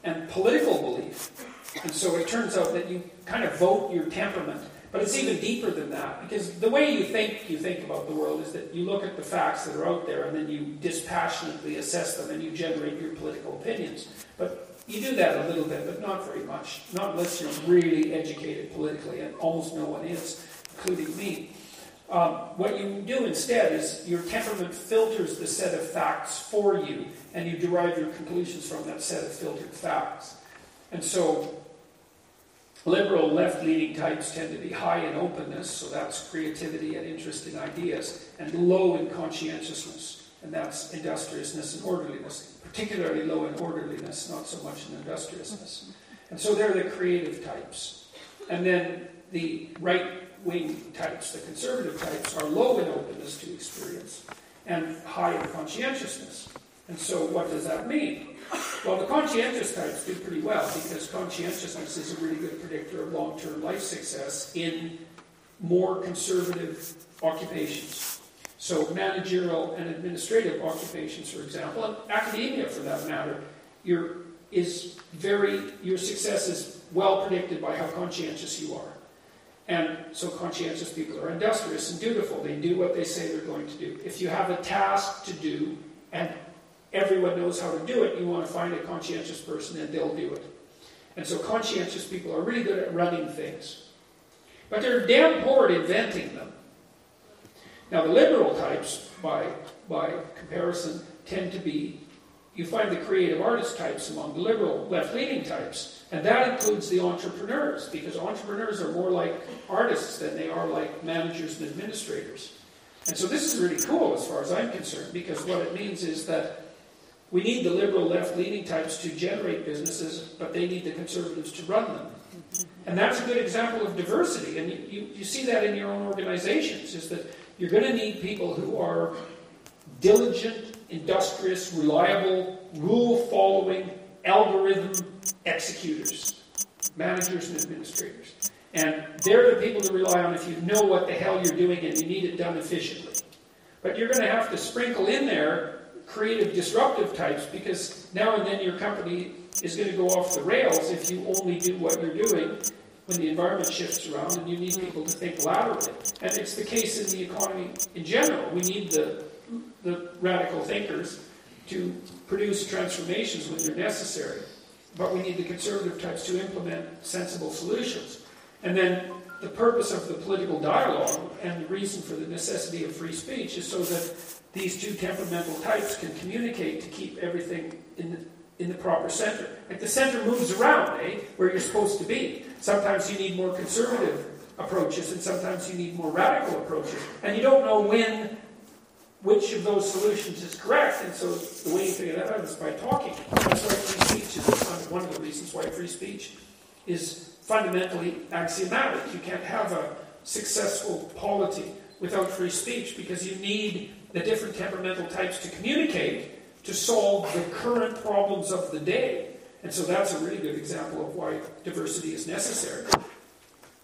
and political belief. And so it turns out that you kind of vote your temperament. But it's even deeper than that, because the way you think about the world is that you look at the facts that are out there and then you dispassionately assess them and you generate your political opinions. But you do that a little bit, but not very much. Not unless you're really educated politically, and almost no one is, including me. What you do instead is your temperament filters the set of facts for you, and you derive your conclusions from that set of filtered facts. And so liberal left-leaning types tend to be high in openness, so that's creativity and interest in ideas, and low in conscientiousness, and that's industriousness and orderliness, particularly low in orderliness, not so much in industriousness. And so they're the creative types. And then the right-wing types, the conservative types, are low in openness to experience and high in conscientiousness. And so what does that mean? Well, the conscientious types do pretty well because conscientiousness is a really good predictor of long-term life success in more conservative occupations. So managerial and administrative occupations, for example, and academia for that matter, your success is well predicted by how conscientious you are. And so conscientious people are industrious and dutiful. They do what they say they're going to do. If you have a task to do and everyone knows how to do it, you want to find a conscientious person and they'll do it. And so conscientious people are really good at running things. But they're damn poor at inventing them. Now the liberal types, by comparison, tend to be, you find the creative artist types among the liberal left-leaning types, and that includes the entrepreneurs, because entrepreneurs are more like artists than they are like managers and administrators. And so this is really cool as far as I'm concerned, because what it means is that we need the liberal left-leaning types to generate businesses, but they need the conservatives to run them. And that's a good example of diversity. And you see that in your own organizations, is that you're going to need people who are diligent, industrious, reliable, rule-following, algorithm executors, managers and administrators. And they're the people to rely on if you know what the hell you're doing and you need it done efficiently. But you're going to have to sprinkle in there creative, disruptive types, because now and then your company is going to go off the rails if you only do what you're doing when the environment shifts around, and you need people to think laterally. And it's the case in the economy in general. We need the radical thinkers to produce transformations when they're necessary, but we need the conservative types to implement sensible solutions. And then the purpose of the political dialogue and the reason for the necessity of free speech is so that these two temperamental types can communicate to keep everything in the proper center. Like the center moves around, where you're supposed to be. Sometimes you need more conservative approaches, and sometimes you need more radical approaches. And you don't know which of those solutions is correct, and so the way you figure that out is by talking. That's why free speech is one of the reasons why free speech is fundamentally axiomatic. You can't have a successful polity without free speech, because you need the different temperamental types to communicate to solve the current problems of the day. And so that's a really good example of why diversity is necessary.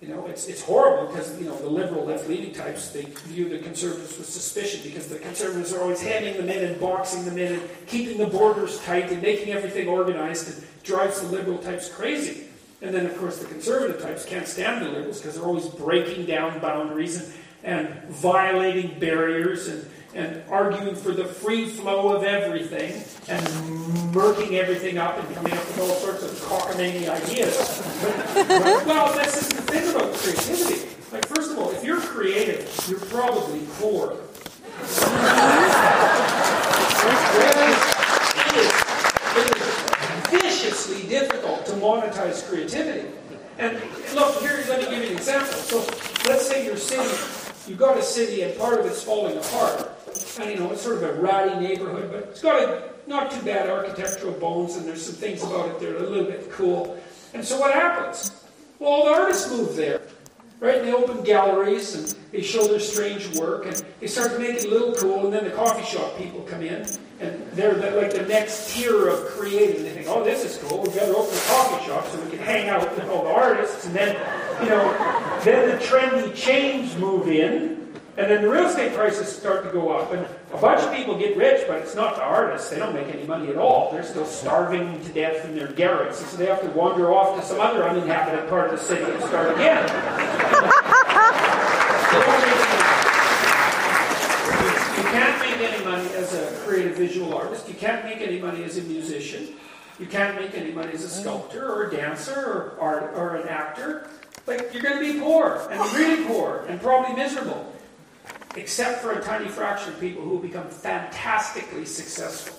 It's horrible because, the liberal left-leaning types, they view the conservatives with suspicion because the conservatives are always hemming them in and boxing them in and keeping the borders tight and making everything organized, and drives the liberal types crazy. And then, of course, the conservative types can't stand the liberals because they're always breaking down boundaries and violating barriers and and arguing for the free flow of everything and murking everything up and coming up with all sorts of cockamamie ideas. Well, this is the thing about creativity. Like, first of all, if you're creative, you're probably poor. It is viciously difficult to monetize creativity. And look, here, let me give you an example. So let's say your city, you've got a city and part of it's falling apart. And it's sort of a ratty neighborhood, but it's got not too bad architectural bones, and there's some things about it that are a little bit cool. And so what happens? Well, all the artists move there. Right? And they open galleries and they show their strange work and they start to make it a little cool, and then the coffee shop people come in and they're like the next tier of creative. They think, oh, this is cool, we better open a coffee shop so we can hang out with all the artists. And then, then the trendy chains move in, and then the real estate prices start to go up, and a bunch of people get rich, but it's not the artists. They don't make any money at all. They're still starving to death in their garrets, and so they have to wander off to some other uninhabited part of the city and start again. You can't make any money as a creative visual artist. You can't make any money as a musician. You can't make any money as a sculptor or a dancer or an actor. Like, you're going to be poor, and really poor, and probably miserable. Except for a tiny fraction of people who will become fantastically successful.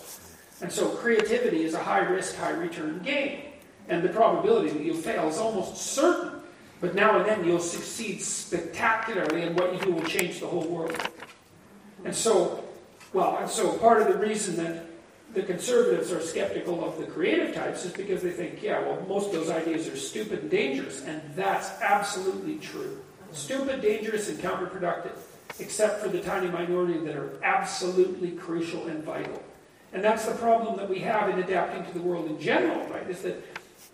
And so creativity is a high-risk, high-return game. And the probability that you'll fail is almost certain. But now and then you'll succeed spectacularly, and what you do will change the whole world. And so part of the reason that the conservatives are skeptical of the creative types is because they think, most of those ideas are stupid and dangerous. And that's absolutely true. Stupid, dangerous, and counterproductive. Except for the tiny minority that are absolutely crucial and vital. And that's the problem that we have in adapting to the world in general, right? Is that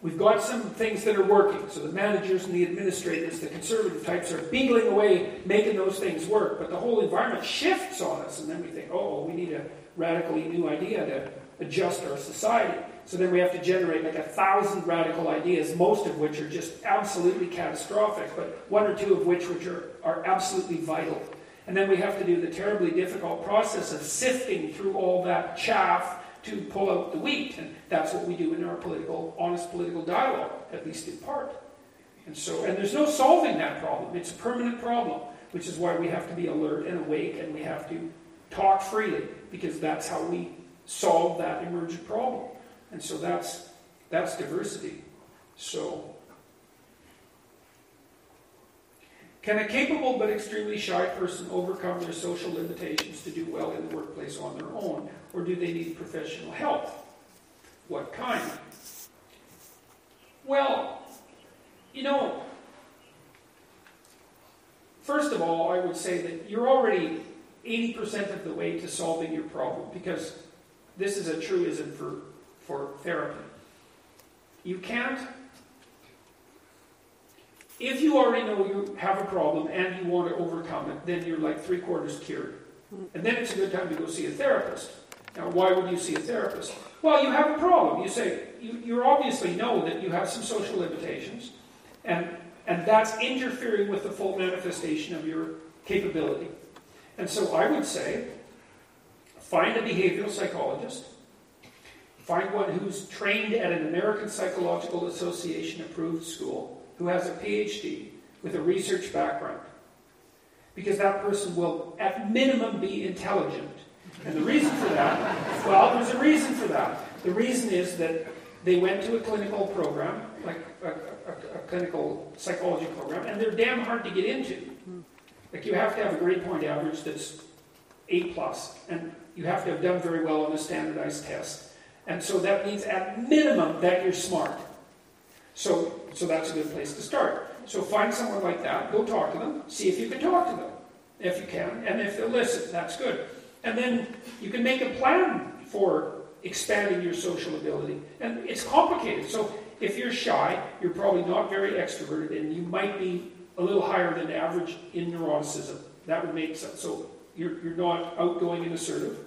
we've got some things that are working. So the managers and the administrators, the conservative types, are beagling away, making those things work. But the whole environment shifts on us, and then we think, we need a radically new idea to adjust our society. So then we have to generate like 1,000 radical ideas, most of which are just absolutely catastrophic, but one or two of which are absolutely vital. And then we have to do the terribly difficult process of sifting through all that chaff to pull out the wheat. And that's what we do in our honest political dialogue, at least in part. And there's no solving that problem. It's a permanent problem, which is why we have to be alert and awake, and we have to talk freely, because that's how we solve that emergent problem. And so that's diversity. So, can a capable but extremely shy person overcome their social limitations to do well in the workplace on their own, or do they need professional help? What kind? Well, first of all, I would say that you're already 80% of the way to solving your problem, because this is a truism for therapy. You can't. If you already know you have a problem and you want to overcome it, then you're like 3/4 cured. And then it's a good time to go see a therapist. Now, why would you see a therapist? Well, you have a problem. You say, you obviously know that you have some social limitations, and that's interfering with the full manifestation of your capability. And so I would say, find a behavioral psychologist. Find one who's trained at an American Psychological Association approved school, who has a PhD with a research background. Because that person will, at minimum, be intelligent. And the reason for that, there's a reason for that. The reason is that they went to a clinical program, like a clinical psychology program, and they're damn hard to get into. Like, you have to have a grade point average that's 8+, and you have to have done very well on a standardized test. And so that means, at minimum, that you're smart. So that's a good place to start. So find someone like that, go talk to them, see if you can talk to them, if you can, and if they'll listen, that's good. And then you can make a plan for expanding your social ability. And it's complicated. So if you're shy, you're probably not very extroverted, and you might be a little higher than average in neuroticism. That would make sense. So you're not outgoing and assertive,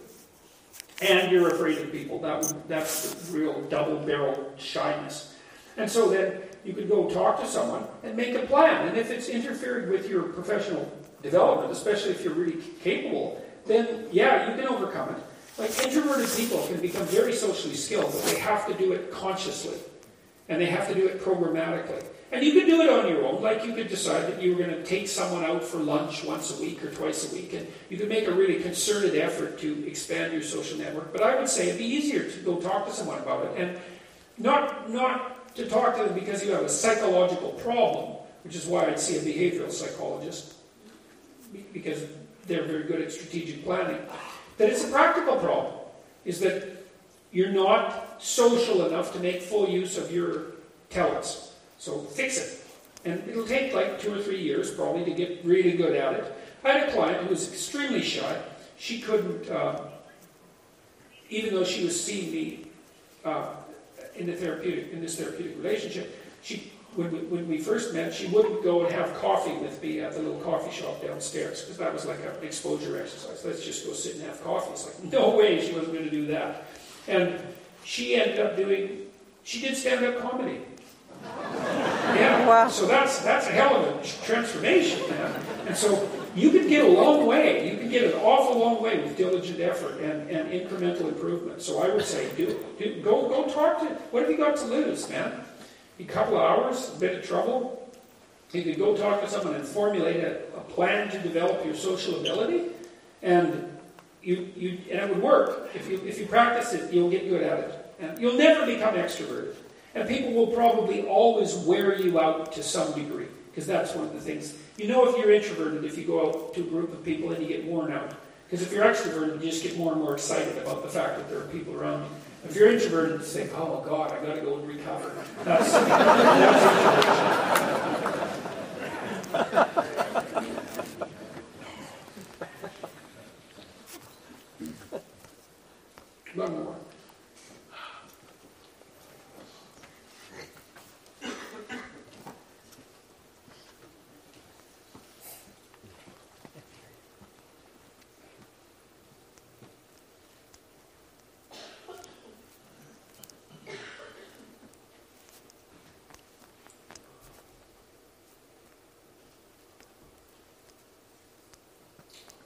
and you're afraid of people. That's the real double-barrel shyness. And so then you could go talk to someone and make a plan. And if it's interfered with your professional development, especially if you're really capable, then yeah, you can overcome it. Like, introverted people can become very socially skilled, but they have to do it consciously. And they have to do it programmatically. And you can do it on your own. Like, you could decide that you were going to take someone out for lunch once a week or twice a week. And you could make a really concerted effort to expand your social network. But I would say it'd be easier to go talk to someone about it. And not to talk to them because you have a psychological problem, which is why I'd see a behavioral psychologist, because they're very good at strategic planning. That it's a practical problem, is that you're not social enough to make full use of your talents. So fix it. And it'll take like 2 or 3 years probably to get really good at it. I had a client who was extremely shy. She couldn't, even though she was seeing me in this therapeutic relationship, when we first met, she wouldn't go and have coffee with me at the little coffee shop downstairs, because that was like an exposure exercise. Let's just go sit and have coffee. It's like, no way she wasn't going to do that. And she ended up she did stand-up comedy. Yeah, wow. So that's a hell of a transformation, man. And so you can get a long way. You can get an awful long way with diligent effort and incremental improvement. So I would say, go talk to. What have you got to lose, man? A couple of hours, a bit of trouble. You could go talk to someone and formulate a plan to develop your social ability, and it would work. If you practice it, you'll get good at it, and you'll never become extroverted. And people will probably always wear you out to some degree, because that's one of the things. You know if you're introverted if you go out to a group of people and you get worn out. Because if you're extroverted, you just get more and more excited about the fact that there are people around you. If you're introverted, you think, oh God, I got to go and recover. That's one more.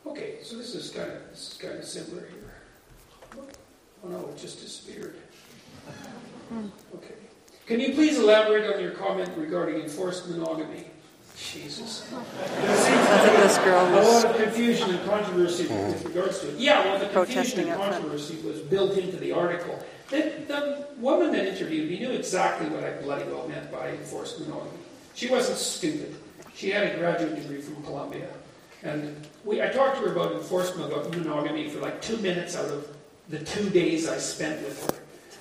Okay, so this is kind of similar here. Oh no, it just disappeared. Okay. Can you please elaborate on your comment regarding enforced monogamy? Jesus. There seems to be a lot of confusion and controversy with regards to it. Yeah, well, the confusion and controversy was built into the article. The woman that interviewed me knew exactly what I bloody well meant by enforced monogamy. She wasn't stupid. She had a graduate degree from Columbia. And I talked to her about enforced monogamy for like 2 minutes out of the 2 days I spent with her.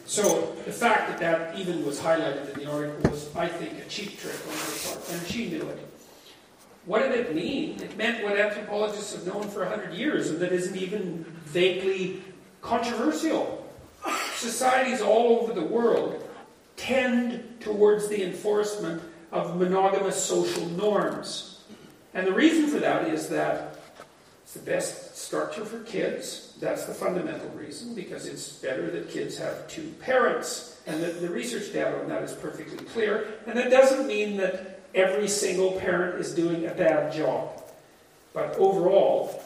So the fact that even was highlighted in the article was, I think, a cheap trick on her part. And she knew it. What did it mean? It meant what anthropologists have known for 100 years, and that isn't even vaguely controversial. Societies all over the world tend towards the enforcement of monogamous social norms. And the reason for that is that it's the best structure for kids. That's the fundamental reason, because it's better that kids have 2 parents. And the research data on that is perfectly clear. And that doesn't mean that every single parent is doing a bad job. But overall,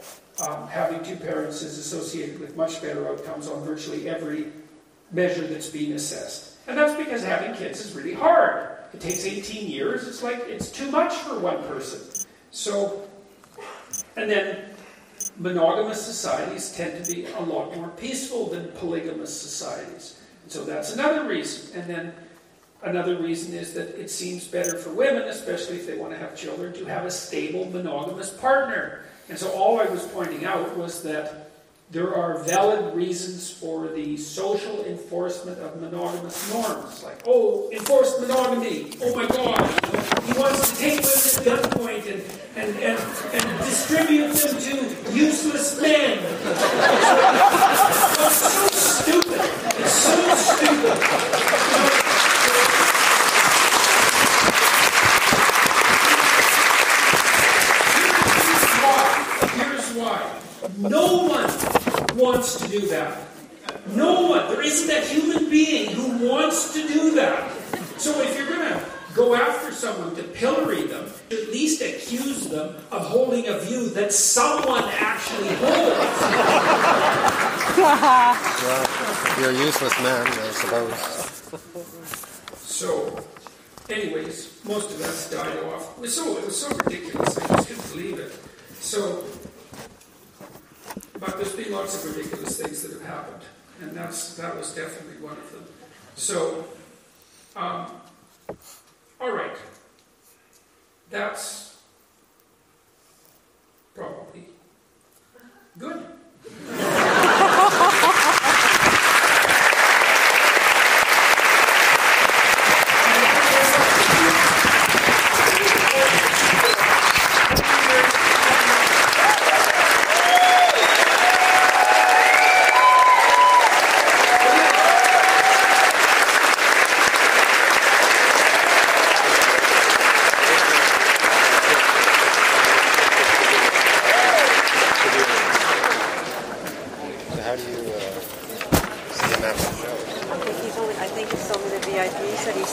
having 2 parents is associated with much better outcomes on virtually every measure that's being assessed. And that's because having kids is really hard. It takes 18 years. It's like it's too much for one person. So, and then monogamous societies tend to be a lot more peaceful than polygamous societies. And so that's another reason. And then another reason is that it seems better for women, especially if they want to have children, to have a stable monogamous partner. And so all I was pointing out was that there are valid reasons for the social enforcement of monogamous norms. Like, oh, enforced monogamy. Oh my God. He wants to take women at gunpoint and distribute them to useless men. It's so stupid. It's so stupid. Here's why. No one wants to do that. No one. There isn't a human being who wants to do that. So if you're going to go after someone to pillory them, at least accuse them of holding a view that someone actually holds. Well, you're a useless man, I suppose. So, anyways, most of that's died off. It was so ridiculous, I just couldn't believe it. So, but there's been lots of ridiculous things that have happened, and that was definitely one of them. So, all right, that's probably good. How do you see him after the show? I think he's only the VIP said he's